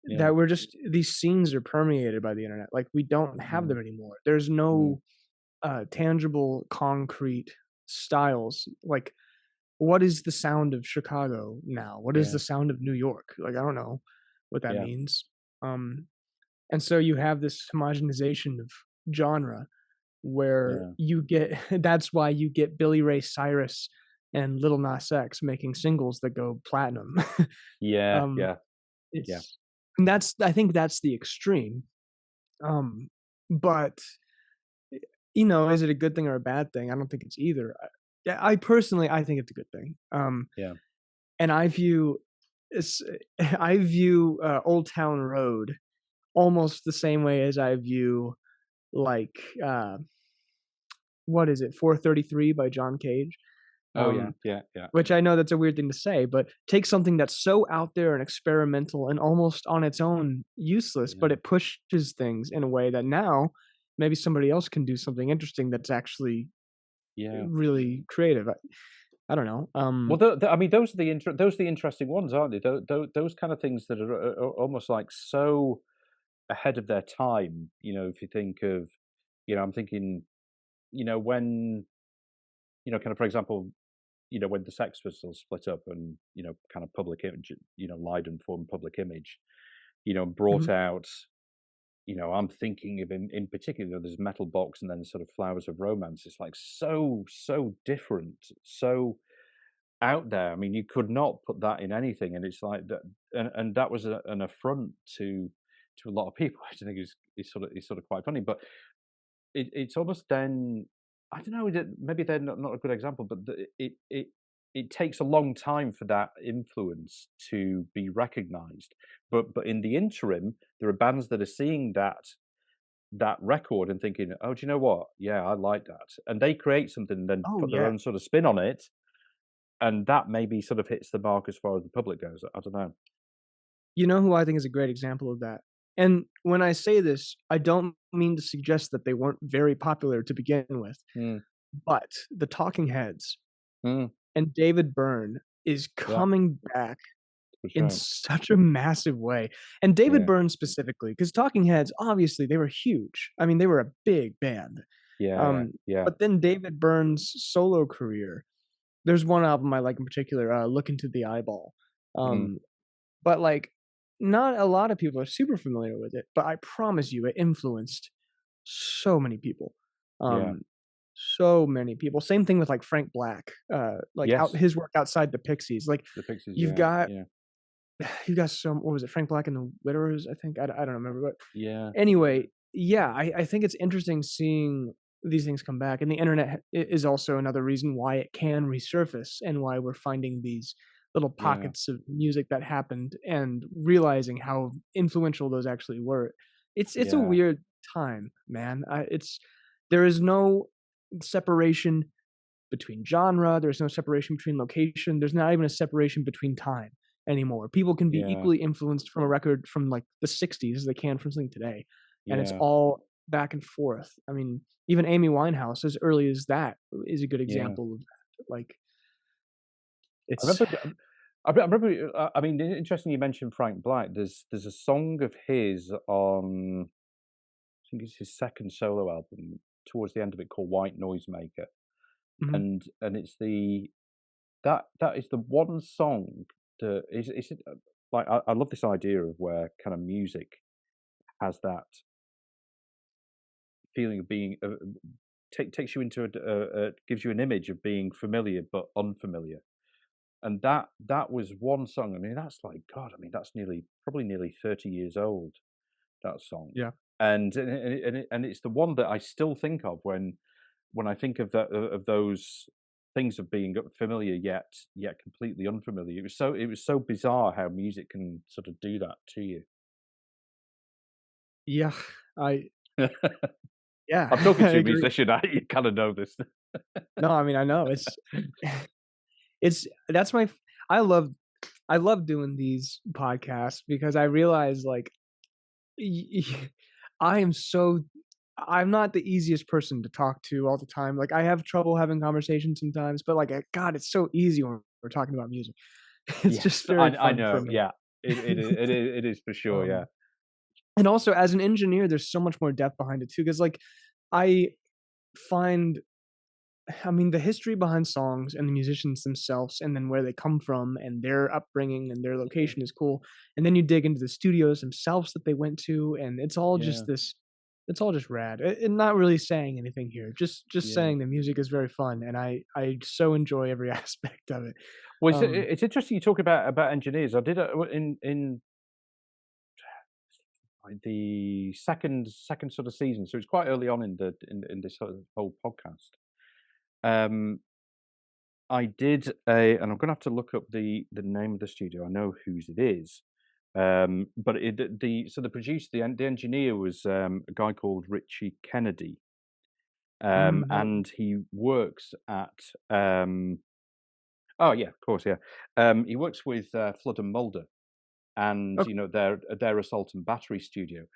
yeah, that we're just these scenes are permeated by the internet. Like we don't have mm, them anymore. There's mm, no tangible, concrete styles. Like what is the sound of Chicago now? What is yeah, the sound of New York? Like I don't know what that yeah, means. Um, and so you have this homogenization of genre where yeah, you get that's why you get Billy Ray Cyrus and Little Nas X making singles that go platinum. yeah, um, yeah, yeah. it's and that's I think that's the extreme. Um, but you know, is it a good thing or a bad thing? I don't think it's either. Yeah, I personally I think it's a good thing. Yeah. And I view it's I view Old Town Road almost the same way as I view like what is it 433 by John Cage. Oh yeah, Um, yeah, yeah, which I know that's a weird thing to say, but take something that's so out there and experimental and almost on its own useless, yeah, but it pushes things in a way that now maybe somebody else can do something interesting that's actually yeah. really creative. I don't know. Well, I mean, those are the interesting ones, aren't they? Those kind of things that are almost like so ahead of their time. You know, if you think of, you know, I'm thinking, you know, when you know, kind of for example, you know, when the Sex Pistols split up and you know, kind of public image, you know, Lydon formed Public Image, you know, brought Mhm. out. You know, I'm thinking of in particular, there's Metal Box and then sort of Flowers of Romance. It's like so different, so out there. I mean, you could not put that in anything, and it's like that, and that was an affront to a lot of people. I think is sort of quite funny, but it's almost then I don't know. Maybe they're not a good example, but it takes a long time for that influence to be recognised. But in the interim, there are bands that are seeing that record and thinking, "Oh, do you know what? Yeah, I like that," and they create something and then Oh put their yeah. own sort of spin on it, and that maybe sort of hits the mark as far as the public goes. I don't know. You know who I think is a great example of that? And when I say this, I don't mean to suggest that they weren't very popular to begin with, Mm, but the Talking Heads mm, and David Byrne is yeah, coming back that's in right. such a massive way. And David Yeah, Byrne specifically, because Talking Heads, obviously, they were huge. I mean, they were a big band. Yeah, yeah. But then David Byrne's solo career, there's one album I like in particular, Look Into the Eyeball. Mm, Um, but like not a lot of people are super familiar with it, but I promise you it influenced so many people. yeah. Um, so many people. Same thing with like Frank Black, like out Yes, his work outside the Pixies. Like the Pixies, you've yeah, got yeah, you got some what was it, Frank Black and the Widowers, I think. I don't remember, but yeah, anyway, yeah, I think it's interesting seeing these things come back, and the internet is also another reason why it can resurface and why we're finding these little yeah, pockets of music that happened and realizing how influential those actually were. It's a yeah, weird time, man. It's there is no separation between genre. There's no separation between location. There's not even a separation between time anymore. People can be yeah, equally influenced from a record from like the 60s as they can from something today. And it's yeah, all back and forth. I mean, even Amy Winehouse, as early as that, is a good yeah. example of that. Like, I it's, remember I remember, I mean, interesting you mentioned Frank Black. There's a song of his on, I think it's his second solo album, towards the end of it, called White Noisemaker, mhm. and it's the that is the one song that is like, I love this idea of where kind of music has that feeling of being, takes you into gives you an image of being familiar but unfamiliar. And that was one song. I mean, that's like, God, I mean, that's probably nearly 30 years old, that song. Yeah. And it's the one that I still think of when I think of of those things of being familiar yet completely unfamiliar. It was so bizarre how music can sort of do that to you. Yeah. I, yeah, I'm talking I to a agree. musician. You kind of know this. No, I mean, I know it's, that's my, I love, I love doing these podcasts because I realize like I am so I'm not the easiest person to talk to all the time. Like I have trouble having conversations sometimes, but like God, it's so easy when we're talking about music. It's just Yes, very I fun for know. me. Yeah, it is for sure. Yeah, um, and also as an engineer, there's so much more depth behind it too. Because like I find, I mean, the history behind songs and the musicians themselves, and then where they come from and their upbringing and their yeah, location is cool. And then you dig into the studios themselves that they went to, and it's all yeah, just this. It's all just rad. And not really saying anything here, just yeah. saying the music is very fun, and I so enjoy every aspect of it. Well, Um, it's interesting you talk about engineers. I did in like the second sort of season, so it's quite early on in this sort of whole podcast. Um, I did and I'm gonna have to look up the name of the studio. I know whose it is, but the producer, the engineer was a guy called Richie Kennedy, no, and he works at oh yeah, of course, yeah, he works with Flood and Mulder, and okay. their assault and battery studio,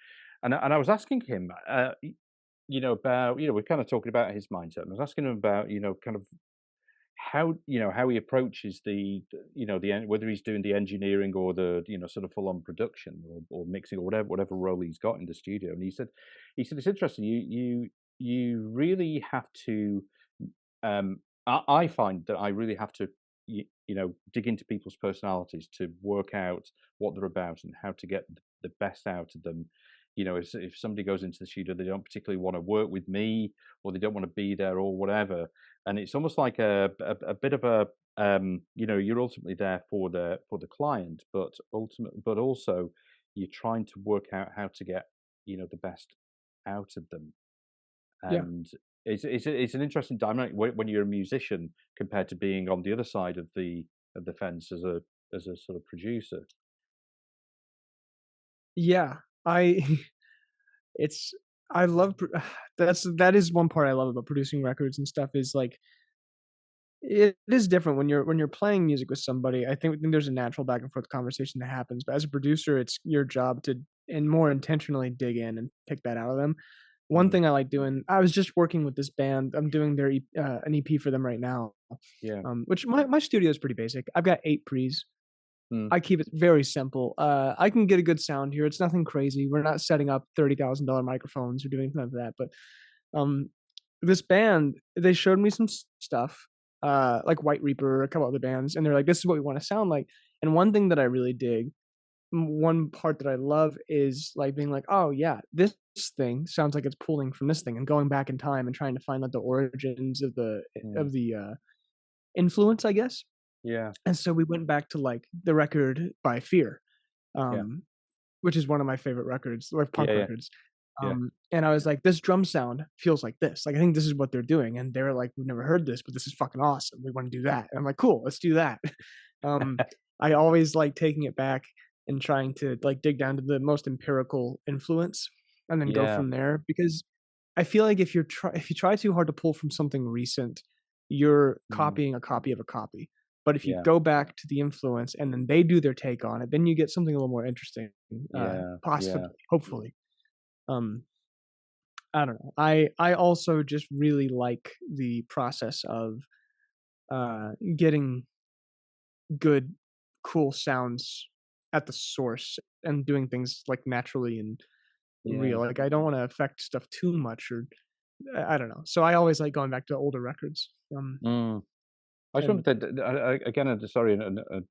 and I was asking him, about, we're kind of talking about his mindset, and I was asking him about, kind of how he approaches whether he's doing the engineering or the, sort of full on production, or mixing, or whatever role he's got in the studio. And he said it's interesting. You really have to. I find that I really have to, dig into people's personalities to work out what they're about and how to get the best out of them. If somebody goes into the studio, they don't particularly want to work with me, or they don't want to be there, or whatever. And it's almost like a bit of a, you're ultimately there for the client, but also you're trying to work out how to get, the best out of them. Yeah. And it's an interesting dynamic when you're a musician compared to being on the other side of the fence as a sort of producer. Yeah. I it's I love that is one part I love about producing records and stuff is like it is different when you're playing music with somebody. I think there's a natural back and forth conversation that happens, but as a producer, it's your job to and more intentionally dig in and pick that out of them. One Mm, thing I like doing, I was just working with this band. I'm doing an EP for them right now, yeah. which my studio is pretty basic. I've got 8 pre's. Mm, I keep it very simple. I can get a good sound here. It's nothing crazy. We're not setting up $30,000 microphones or doing anything like that, but um, this band, they showed me some stuff, like White Reaper, a couple other bands, and they're like, "This is what we want to sound like." And one thing that I really dig, one part that I love is like being like, "Oh yeah, this thing sounds like it's pulling from this thing," and going back in time and trying to find out the origins Mm, of the influence, I guess. yeah, And so we went back to like the record by Fear, yeah, um, which is one of my favorite records, like yeah, punk yeah, records. yeah, And I was like, this drum sound feels like this. Like, I think this is what they're doing. And they were like, we've never heard this, but this is fucking awesome. We want to do that. And I'm like, cool, let's do that. um, I always like taking it back and trying to like dig down to the most empirical influence and then go yeah, from there. Because I feel like if you try too hard to pull from something recent, you're mm, copying a copy of a copy. But if you yeah, go back to the influence and then they do their take on it, then you get something a little more interesting, yeah, yeah, possibly, hopefully. Um, I don't know. I also just really like the process of getting good, cool sounds at the source and doing things like naturally and yeah. real. Like I don't want to affect stuff too much, or I don't know. So I always like going back to older records. Mm. I just And wanted to, again, sorry, it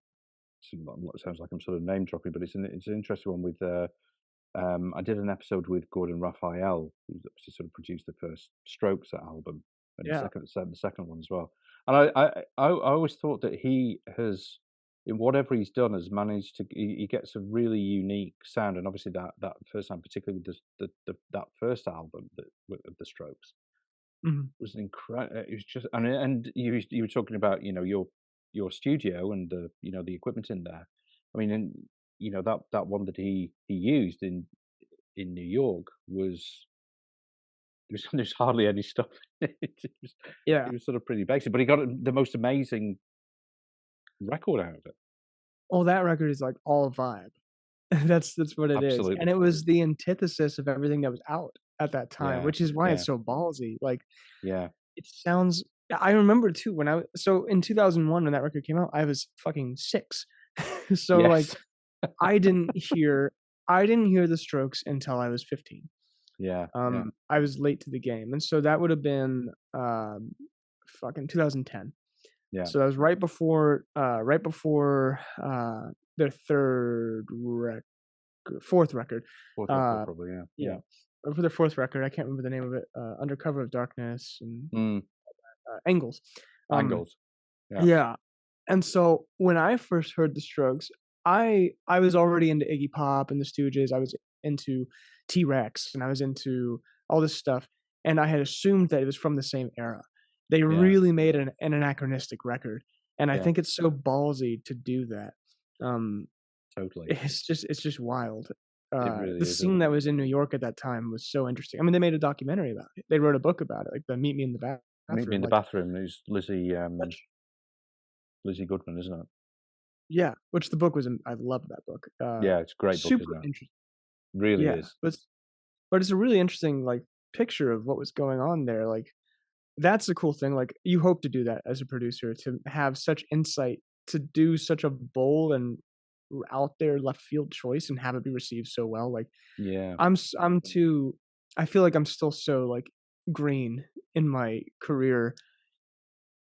sounds like I'm sort of name dropping, but it's an interesting one with. I did an episode with Gordon Raphael, who's obviously sort of produced the first Strokes album and yeah. the second one as well. And I always thought that he has, in whatever he's done, has managed to. He gets a really unique sound, and obviously that first time, particularly with that first album of the Strokes, Mhm. was incredible. It was just, and you were talking about your studio and the the equipment in there. I mean, and that one that he used in New York was there's hardly any stuff in it. Yeah. It was sort of pretty basic, but he got the most amazing record out of it. Well, that record is like all vibe. That's what it is, and Absolutely. it was the antithesis of everything that was out at that time, Yeah. which is why Yeah. it's so ballsy. Like, Yeah. it sounds I remember too when so in 2001 when that record came out, I was fucking 6. So, like, Yes. I didn't hear I didn't hear The Strokes until I was 15. Yeah. Yeah. I was late to the game, and so that would have been, fucking 2010. Yeah. So that was right before, their 4th record. Fourth record, Uh, probably. Yeah. yeah, Yeah. or for their 4th record, I can't remember the name of it, Under Cover of Darkness and, Mm. Angles. Um, Angles. Yeah. yeah, and so when I first heard The Strokes, I was already into Iggy Pop and the Stooges, I was into T-Rex, and I was into all this stuff, and I had assumed that it was from the same era. They Yeah. really made an anachronistic record, and I Yeah. think it's so ballsy to do that. Um, Totally. it's just wild. It really The is, scene isn't that it? was in New York at that time was so interesting. I mean, they made a documentary about it. They wrote a book about it, like the Meet Me in the Meet Me in Bathroom, the like, Bathroom is such Lizzie Goodman, isn't it? yeah, which the book was I loved that book. Yeah, it's a great book, Super isn't it? interesting. Really Yeah, is. but it's a really interesting, like, picture of what was going on there, like, that's the cool thing, like, you hope to do that as a producer, to have such insight, to do such a bold and out there left field choice and have it be received so well, like, Yeah. I'm too I feel like I'm still so, like, green in my career,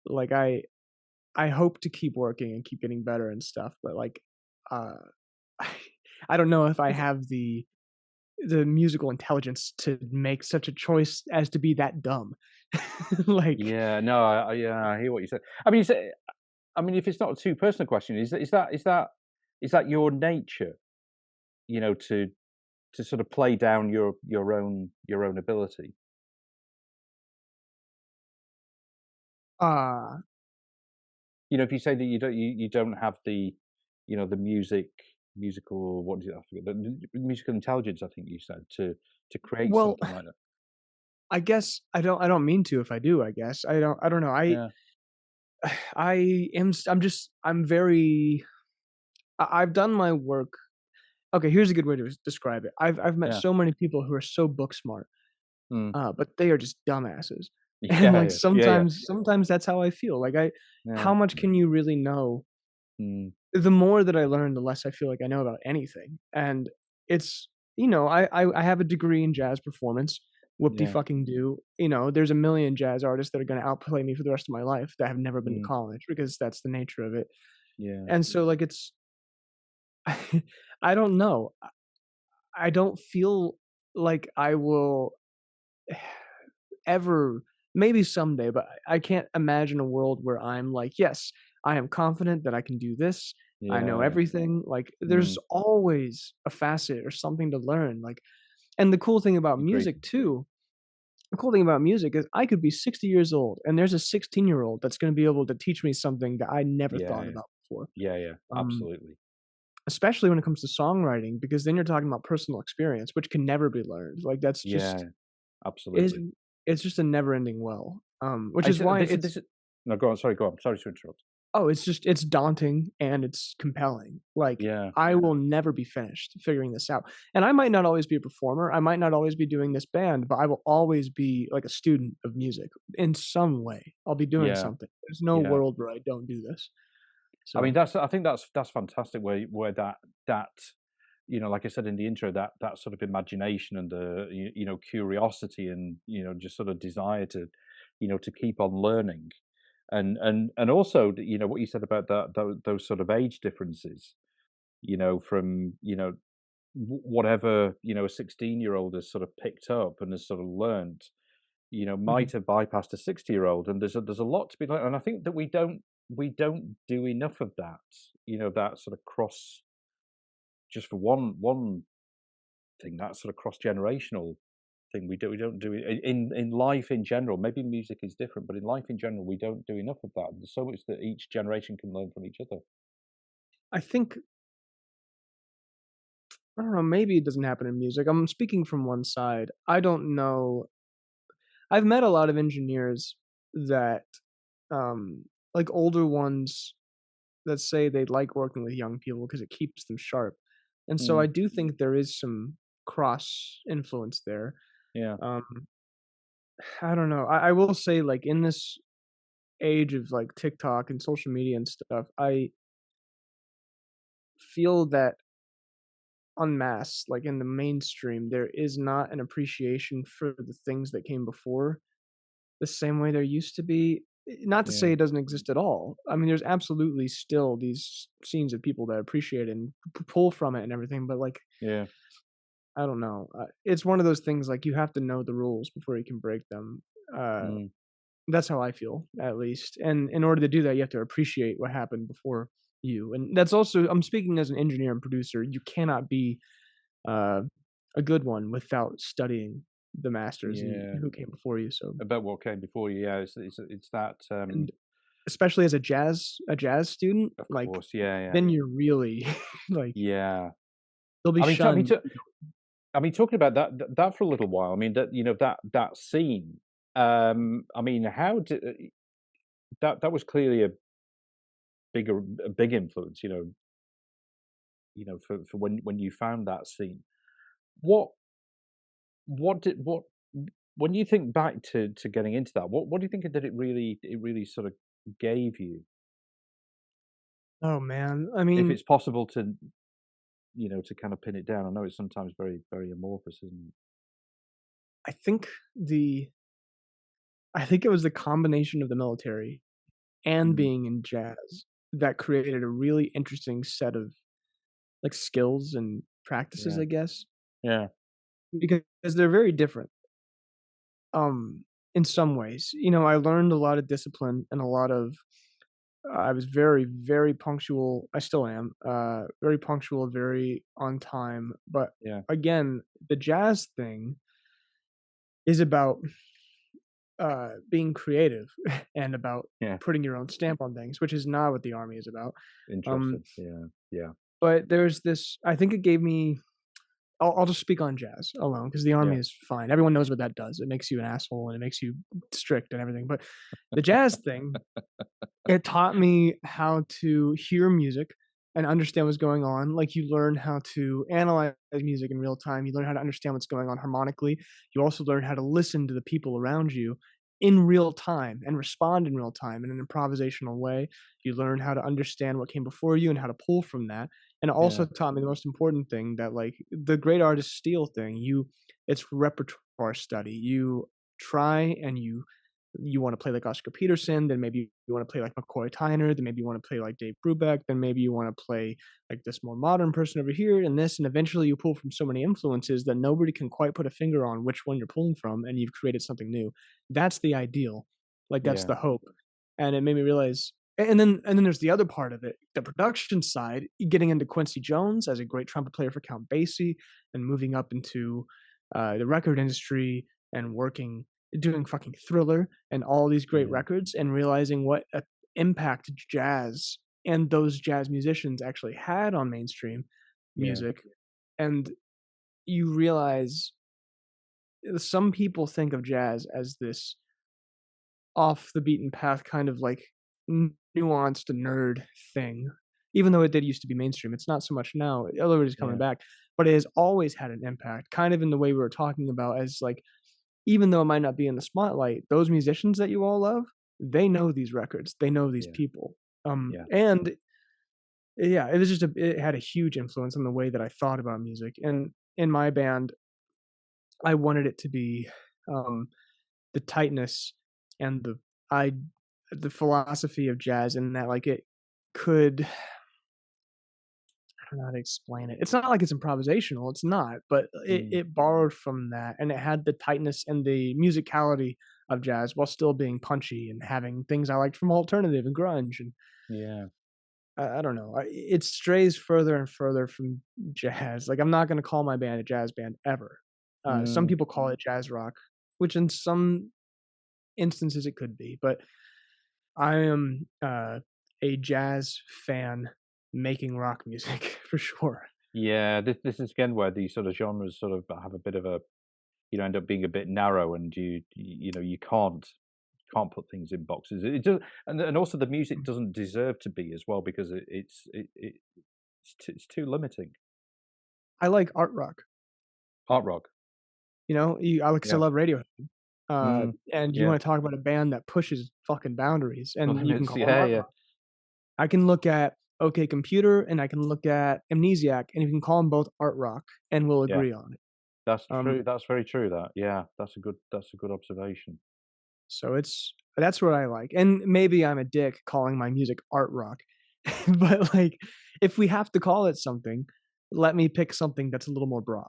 like, I hope to keep working and keep getting better and stuff, but, like, uh, I don't know if I It's have the musical intelligence to make such a choice as to be that dumb. Like, yeah, no, yeah, I hear what you said. I mean, I mean, if it's not a too personal question, is that your nature, to sort of play down your own ability? uh, If you say that you don't have the, the musical, what is it? I forget, the musical intelligence, I think you said, to create well, something like that. I guess I don't mean to if I do, I guess. I don't know. Yeah, I'm very I've done my work. Okay, here's a good way to describe it. I've met yeah. so many people who are so book smart, Mm. but they are just dumbasses. And, Yeah, like, yeah, yeah, yeah, sometimes that's how I feel. Like, I yeah. how much can you really know? Mm. The more that I learn, the less I feel like I know about anything, and it's I have a degree in jazz performance, Yeah. whoop-de do. You know, there's a million jazz artists that are gonna outplay me for the rest of my life that have never been to Mm. college because that's the nature of it. Yeah. And so, like, it's I don't know. I don't feel like I will ever, maybe someday, but I can't imagine a world where I'm like, "Yes, I am confident that I can do this. I know Yeah. everything." Like, there's Mm. always a facet or something to learn, like, and the cool thing about Agreed. music too, the cool thing about music is I could be 60 years old, and there's a 16-year-old that's gonna be able to teach me something that I never thought Yeah. about before. Yeah. Yeah. Um, Absolutely. especially when it comes to songwriting, because then you're talking about personal experience, which can never be learned. Like, that's just Yeah. is Absolutely. it's just a never ending well, which I is said why this is it's this is no, go on. Sorry, go on. Sorry to interrupt. it's just it's daunting and it's compelling. Like, Yeah. I will never be finished figuring this out. And I might not always be a performer, I might not always be doing this band, but I will always be like a student of music in some way. I'll be doing Yeah. something. There's no Yeah. world where I don't do this. I mean, So, I think that's fantastic where that like I said in the intro, that sort of imagination and the curiosity and just sort of desire to to keep on learning, and also what you said about those sort of age differences, from whatever a 16-year-old has sort of picked up and has sort of learned, mhm. might have bypassed a 60-year-old, and there's a lot to be learned, and I think that we don't do enough of that, that sort of cross, just for one thing, that sort of cross generational thing. We don't do it in life in general. Maybe music is different, but in life in general, we don't do enough of that. There's so much that each generation can learn from each other. I think I don't know, maybe it doesn't happen in music. I'm speaking from one side. I don't know. I've met a lot of engineers that, like older ones that say they like working with young people because it keeps them sharp. And so I Mm, do think there is some cross influence there. yeah, Um, I don't know. I will say, like, in this age of like TikTok and social media and stuff, I feel that en masse, like in the mainstream, there is not an appreciation for the things that came before the same way there used to be. Not to say yeah, it doesn't exist at all. I mean, there's absolutely still these scenes of people that appreciate it and pull from it and everything, but, like, yeah, I don't know. It's one of those things, like, you have to know the rules before you can break them. Uh, mm, that's how I feel, at least, and in order to do that, you have to appreciate what happened before you, and that's also, I'm speaking as an engineer and producer. You cannot be, uh, a good one without studying the masters and yeah. who came before you, so, About what came before you, yeah. It's that, and especially as a jazz student, of like, course, yeah, yeah, then you're really, like, yeah. you'll be I mean, I mean, shunned. talking about that for a little while. I mean, that scene. I mean, how did that was clearly a big influence. For when you found that scene. What what when you think back to getting into that, what do you think that it really sort of gave you? Oh, man. I If mean, it's possible to to kind of pin it down. I know it's sometimes very very amorphous, isn't it? I think the I think it was the combination of the military and Mm, being in jazz that created a really interesting set of, like, skills and practices, yeah, I guess, yeah, because they're very different, in some ways. You know, I learned a lot of discipline and a lot of I was very, very punctual. I still am, very punctual, very on time, but yeah, again, the jazz thing is about, being creative and about yeah. putting your own stamp on things, which is not what the army is about. Um, Interesting. Yeah, yeah, but there's this, I think it gave me, I'll just speak on jazz alone because the army yeah, is fine. Everyone knows what that does. It makes you an asshole and it makes you strict and everything. But the jazz thing, it taught me how to hear music and understand what's going on. Like, you learn how to analyze music in real time. You learn how to understand what's going on harmonically. You also learn how to listen to the people around you in real time and respond in real time in an improvisational way. You learn how to understand what came before you and how to pull from that. And it also yeah, taught me the most important thing, that, like, the great artists steal thing. It's repertoire. bar study. You try and you want to play like Oscar Peterson, then maybe you want to play like McCoy Tyner, then maybe you want to play like Dave Brubeck, then maybe you want to play like this more modern person over here and this, and eventually you pull from so many influences that nobody can quite put a finger on which one you're pulling from, and you've created something new. That's the ideal. Like that's Yeah. the hope. And it made me realize and then there's the other part of it, the production side, getting into Quincy Jones as a great trumpet player for Count Basie and moving up into the record industry and doing fucking Thriller and all these great Yeah. records and realizing what a impact jazz and those jazz musicians actually had on mainstream Yeah. music. And you realize some people think of jazz as this off the beaten path kind of like nuanced nerd thing. Even though it did used to be mainstream, it's not so much now. Everybody's coming Yeah. back, but it has always had an impact, kind of in the way we were talking about as like, even though it might not be in the spotlight, those musicians that you all love, they know these records, they know these Yeah. people. Yeah. And yeah, it was just it had a huge influence on the way that I thought about music. And in my band, I wanted it to be um, the tightness and I the philosophy of jazz, and that like it could, I don't know how to explain it. It's not like it's improvisational, it's not, but Mm. it borrowed from that, and it had the tightness and the musicality of jazz while still being punchy and having things I liked from alternative and grunge, and Yeah. I don't know. It strays further and further from jazz. Like I'm not going to call my band a jazz band ever. Some Mm. people call it jazz rock, which in some instances it could be, but I am a jazz fan making rock music for sure. Yeah. This is again where these sort of genres sort of have a bit of a, end up being a bit narrow, and you can't put things in boxes. It does, and also the music doesn't deserve to be as well, because it's too limiting. I like art rock. Art rock. You know, I like 'cause I Yeah. love Radiohead. Mm. And you Yeah. want to talk about a band that pushes fucking boundaries, Well, and I you mean, can call them yeah, art yeah, rock. I can look at OK Computer and I can look at Amnesiac, and you can call them both art rock, and we'll yeah. agree on it. That's Um, true. That's very true. That, yeah, that's a good observation. so that's what I like, and maybe I'm a dick calling my music art rock, but like, if we have to call it something, let me pick something that's a little more broad.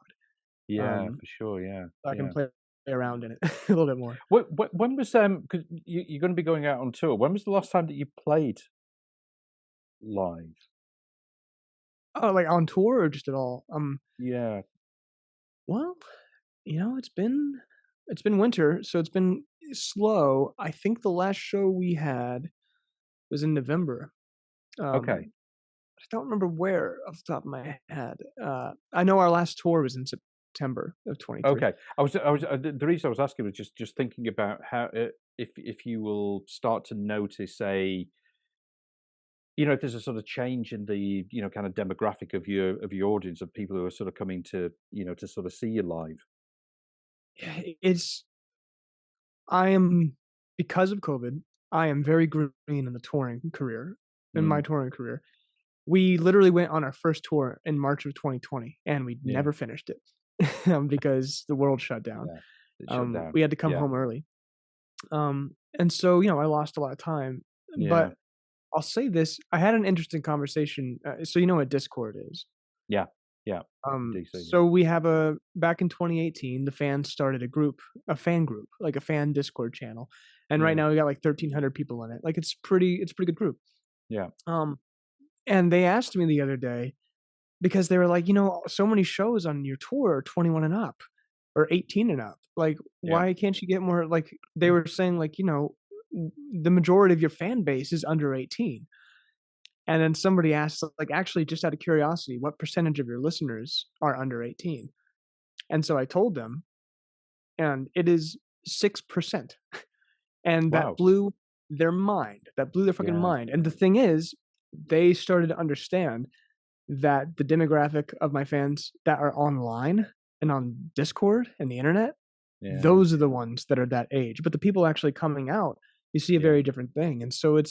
Yeah, Um, for sure. Yeah, so I can yeah. play around in it a little bit more. When was, because you're going to be going out on tour? When was the last time that you played live? Oh, like on tour or just at all? Yeah. Well, it's been winter, so it's been slow. I think the last show we had was in November. Okay. I don't remember where off the top of my head. I know our last tour was in September of 23. Okay. The reason I was asking was just thinking about how, if you will start to notice a, if there's a sort of change in the, kind of demographic of your audience, of people who are sort of coming to, to sort of see you live. Yeah, I am because of COVID, I am very green in the touring career, in my Mm. touring career. We literally went on our first tour in March of 2020, and we Yeah. never finished it because the world shut down. Yeah. It shut down. We had to come Yeah. home early. And so, I lost a lot of time. Yeah. But I'll say this: I had an interesting conversation. So you know what Discord is? Yeah. Yeah. DC. Yeah. So we have back in 2018, the fans started a fan group, like a fan Discord channel, and right Yeah. now we got like 1,300 people in it. Like it's a pretty good group. Yeah. Um, and they asked me the other day because they were like, so many shows on your tour are 21 and up or 18 and up. Like, Yeah. why can't you get more? Like, they were saying, like, the majority of your fan base is under 18. And then somebody asked, like, actually, just out of curiosity, what percentage of your listeners are under 18? And so I told them, and it is 6%. And that Wow. blew their mind. That blew their fucking Yeah. mind. And the thing is, they started to understand that the demographic of my fans that are online and on Discord and the internet, Yeah. those are the ones that are that age. But the people actually coming out, you see a Yeah. very different thing. And so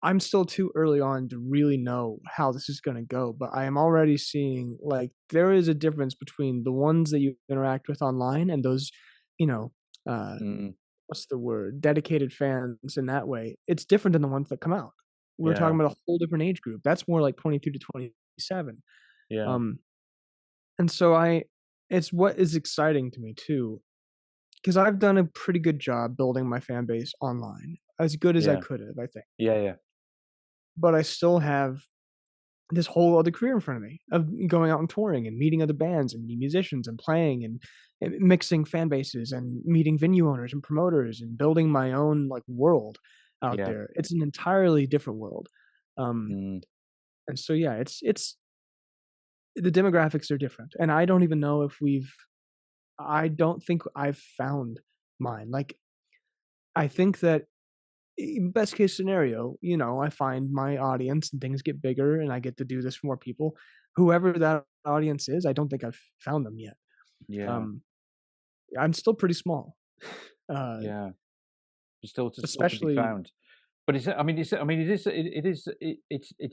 I'm still too early on to really know how this is going to go, but I am already seeing like there is a difference between the ones that you interact with online and those you know, uh, Mm, what's the word? Dedicated fans in that way. It's different than the ones that come out. We're yeah, talking about a whole different age group. That's more like 22 to 27. yeah, Um, and so it's what is exciting to me too, because I've done a pretty good job building my fan base online, as good as I yeah, could have, I think. yeah, yeah, But I still have this whole other career in front of me of going out and touring and meeting other bands and musicians and playing and mixing fan bases and meeting venue owners and promoters and building my own like world out yeah. there. It's an entirely different world. Um, Mm, and so yeah, it's the demographics are different. And I don't even know if I don't think I've found mine. Like I think that best case scenario, I find my audience and things get bigger and I get to do this for more people. Whoever that audience is, I don't think I've found them yet. yeah, Um, I'm still pretty small, uh, yeah. Still to be especially found. But it's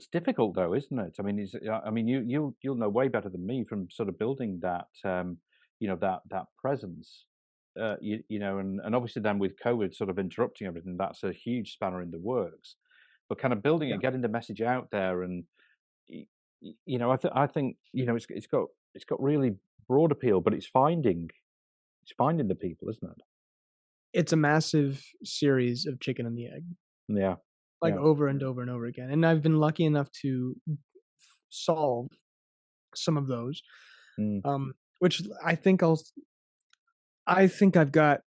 difficult though, isn't it? I mean, I mean, you'll know way better than me from sort of building that, that presence. And obviously then with COVID sort of interrupting everything, that's a huge spanner in the works. But kind of building yeah, it, getting the message out there, and I think it's got really broad appeal, but it's finding the people, isn't it? it's a massive series of chicken and the egg, Yeah, like yeah, over and over and over again. And I've been lucky enough to solve some of those, mm, which I think I've got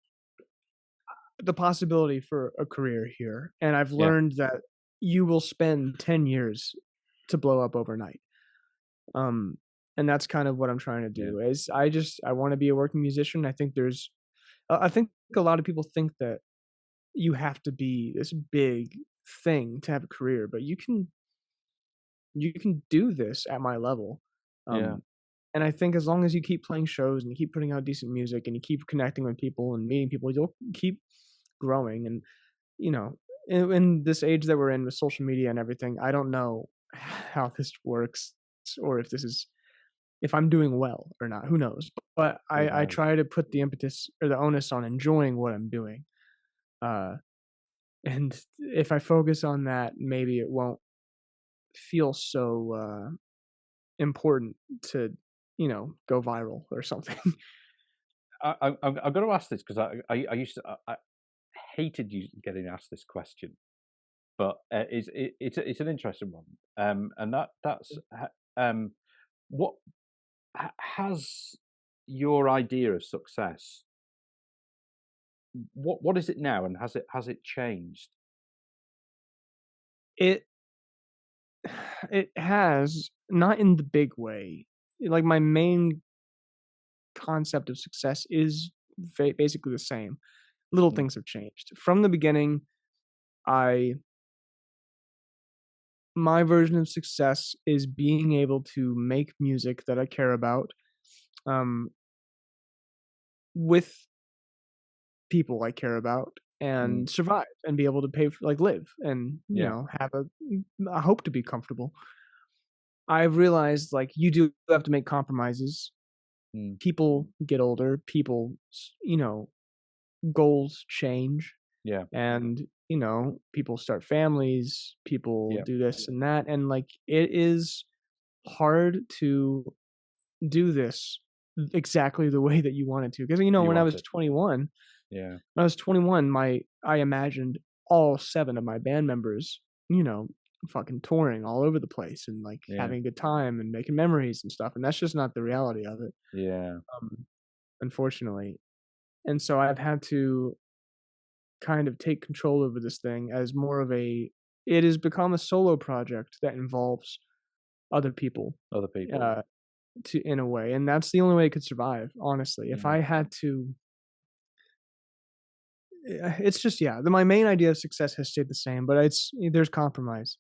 the possibility for a career here. And I've yeah, learned that you will spend 10 years to blow up overnight. Um, and that's kind of what I'm trying to yeah, do is I want to be a working musician. I think a lot of people think that you have to be this big thing to have a career, but you can do this at my level. yeah, Um, and I think as long as you keep playing shows and you keep putting out decent music and you keep connecting with people and meeting people, you'll keep growing. And you know, in this age that we're in with social media and everything, I don't know how this works or if I'm doing well or not. Who knows? But who I knows? try to put the impetus or the onus on enjoying what I'm doing. Uh, and if I focus on that, maybe it won't feel so important to, go viral or something. I've got to ask this because I used to I hated you getting asked this question, but it's an interesting one. And um, what has your idea of success? What is it now, and has it changed? It it has not in the big way. Like my main concept of success is basically the same. Little Mm, things have changed. From the beginning, I my version of success is being able to make music that I care about, um, with people I care about mm, and survive and be able to pay for like live and, yeah, have I hope to be comfortable. I've realized like you do have to make compromises. mm, People get older, goals change yeah, and, people start families, people yeah. do this and that. And like it is hard to do this exactly the way that you wanted to. Because, You when I want was it? 21, Yeah, I imagined all 7 of my band members, you know, fucking touring all over the place and like yeah, having a good time and making memories and stuff. And that's just not the reality of it, yeah, um, unfortunately. And so I've had to kind of take control over this thing as more of it has become a solo project that involves other people, other people. uh, in a way. And that's the only way it could survive, honestly. If Mm, I had to it's just yeah, my main idea of success has stayed the same, but there's compromise.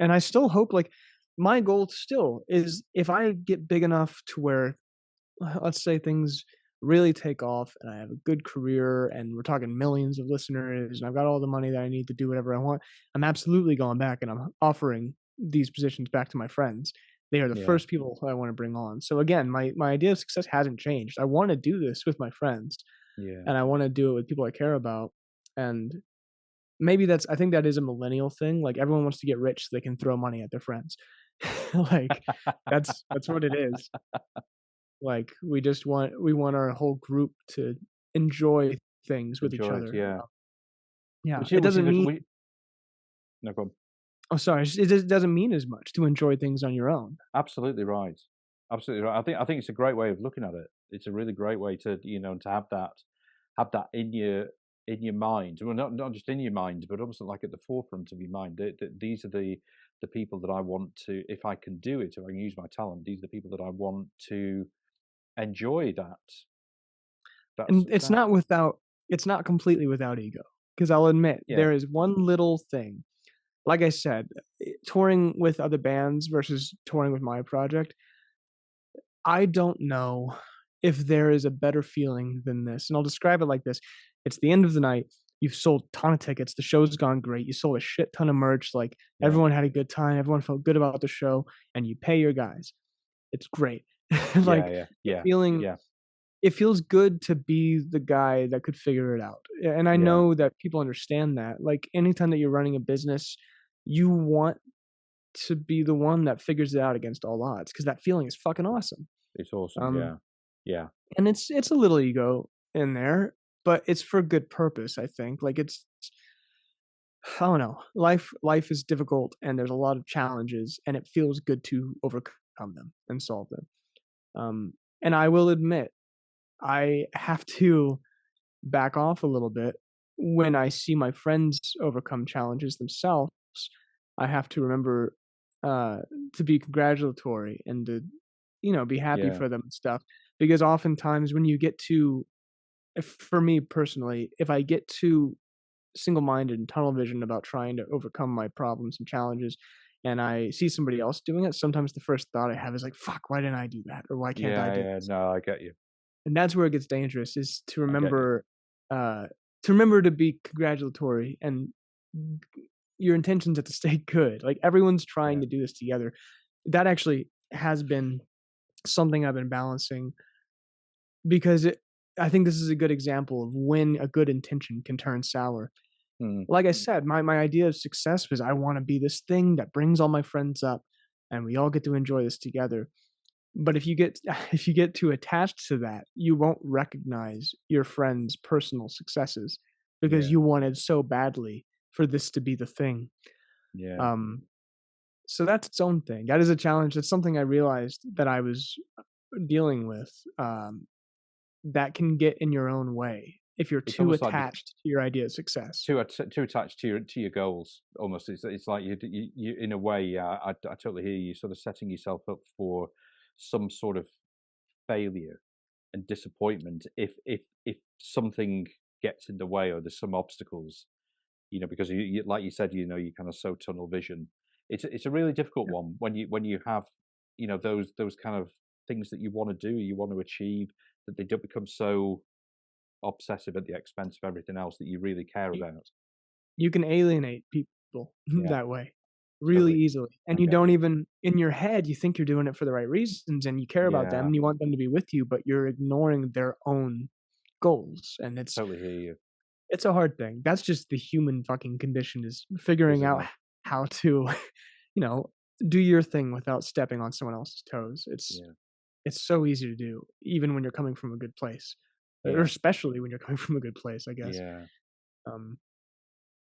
And I still hope like my goal still is if I get big enough to where let's say things really take off and I have a good career and we're talking millions of listeners and I've got all the money that I need to do whatever I want, I'm absolutely going back and I'm offering these positions back to my friends. They are the yeah, first people I want to bring on. So again, my idea of success hasn't changed. I want to do this with my friends. Yeah. and I wanna do it with people I care about, and maybe I think that is a millennial thing, like, everyone wants to get rich so they can throw money at their friends. Like, that's what it is. Like, we want our whole group to enjoy things with each Enjoy it, other. yeah. Yeah, it Which is doesn't a mean no, go on. oh, sorry, it just doesn't mean as much to enjoy things on your own. Absolutely right. Absolutely right. I think it's a great way of looking at it. It's a really great way to, to have that in your mind. Well, not just in your mind, but almost like at the forefront of your mind. These are the people that I want to, if I can do it, if I can use my talent, these are the people that I want to enjoy that And success. it's not completely without ego, because 'cause I'll admit Yeah, there is one little thing. Like I said, touring with other bands versus touring with my project, I don't know if there is a better feeling than this, and I'll describe it like this. It's the end of the night, you've sold a ton of tickets, the show's gone great, you sold a shit ton of merch, like, yeah, everyone had a good time, everyone felt good about the show, and you pay your guys. It's great. yeah, Like, yeah, the yeah, feeling yeah, it feels good to be the guy that could figure it out. And I yeah. know that people understand that. Like, anytime that you're running a business, you want to be the one that figures it out against all odds, because that feeling is fucking awesome. It's awesome. Um, Yeah, yeah, and it's a little ego in there, but it's for good purpose, I think. Like, I don't know. Life is difficult and there's a lot of challenges, and it feels good to overcome them and solve them. And I will admit, I have to back off a little bit when I see my friends overcome challenges themselves. I have to remember uh, to be congratulatory and to, be happy yeah, for them and stuff. Because oftentimes, when you get to, for me personally, if I get too single-minded and tunnel vision about trying to overcome my problems and challenges, and I see somebody else doing it, sometimes the first thought I have is like, "Fuck, why didn't I do that?" Or "Why can't I yeah, do yeah. this?" No, I get you. And that's where it gets dangerous, is I get you. uh, to remember to be congratulatory, and your intentions are to stay good. Like, everyone's trying Yeah, to do this together. That actually has been something I've been balancing, because I think this is a good example of when a good intention can turn sour. mm, Like I said, my idea of success was I wanna be this thing that brings all my friends up, and we all get to enjoy this together. But if you get if you get too attached to that, you won't recognize your friend's personal successes, because yeah, you wanted so badly for this to be the thing. yeah, Um, so that's its own thing. That is a challenge. That's something I realized that I was dealing with, that can get in your own way if you're it's too almost like attached to your idea of success. too attached to your goals. Almost, it's like you in a way. Yeah, I totally hear you. Sort of setting yourself up for some sort of failure and disappointment if something gets in the way or there's some obstacles. Because like you said, you kind of so tunnel vision. It's a really difficult Yeah. one when you have those kind of things that you want to do, you want to achieve, that they don't become so obsessive at the expense of everything else that you really care You about. you can alienate people Yeah, that way really totally. easily, and I you get don't you. even in your head, you think you're doing it for the right reasons, and you care about them, Yeah, and you want them to be with you, but you're ignoring their own goals, and totally hear you, it's a hard thing. That's just the human fucking condition, is figuring isn't out it? how to, you know, do your thing without stepping on someone else's toes. Yeah, It's so easy to do, even when you're coming from a good place, or yeah, especially when you're coming from a good place, I guess. yeah, Um,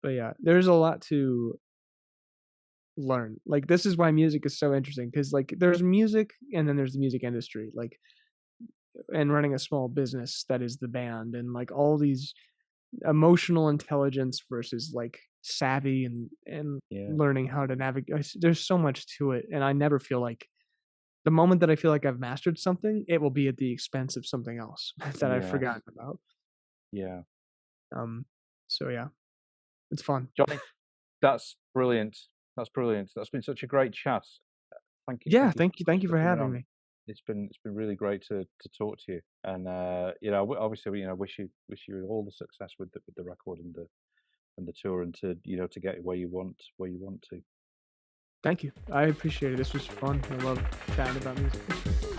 but yeah, there's a lot to learn. Like, this is why music is so interesting, because like, there's music and then there's the music industry, like, and running a small business that is the band, and like all these emotional intelligence versus like savvy and yeah, learning how to navigate. There's so much to it, and I never feel like the moment that I feel like I've mastered something, it will be at the expense of something else that I've yes, forgotten about. yeah. Um, so yeah, it's fun. Johnny, that's brilliant. That's brilliant. That's been such a great chat. Yeah, Thank you so much thank you for for coming having on. me. It's been really great to talk to you, and obviously, wish you all the success with the record and the tour, and to get where you want to. Thank you. I appreciate it. This was fun. I love chatting about music.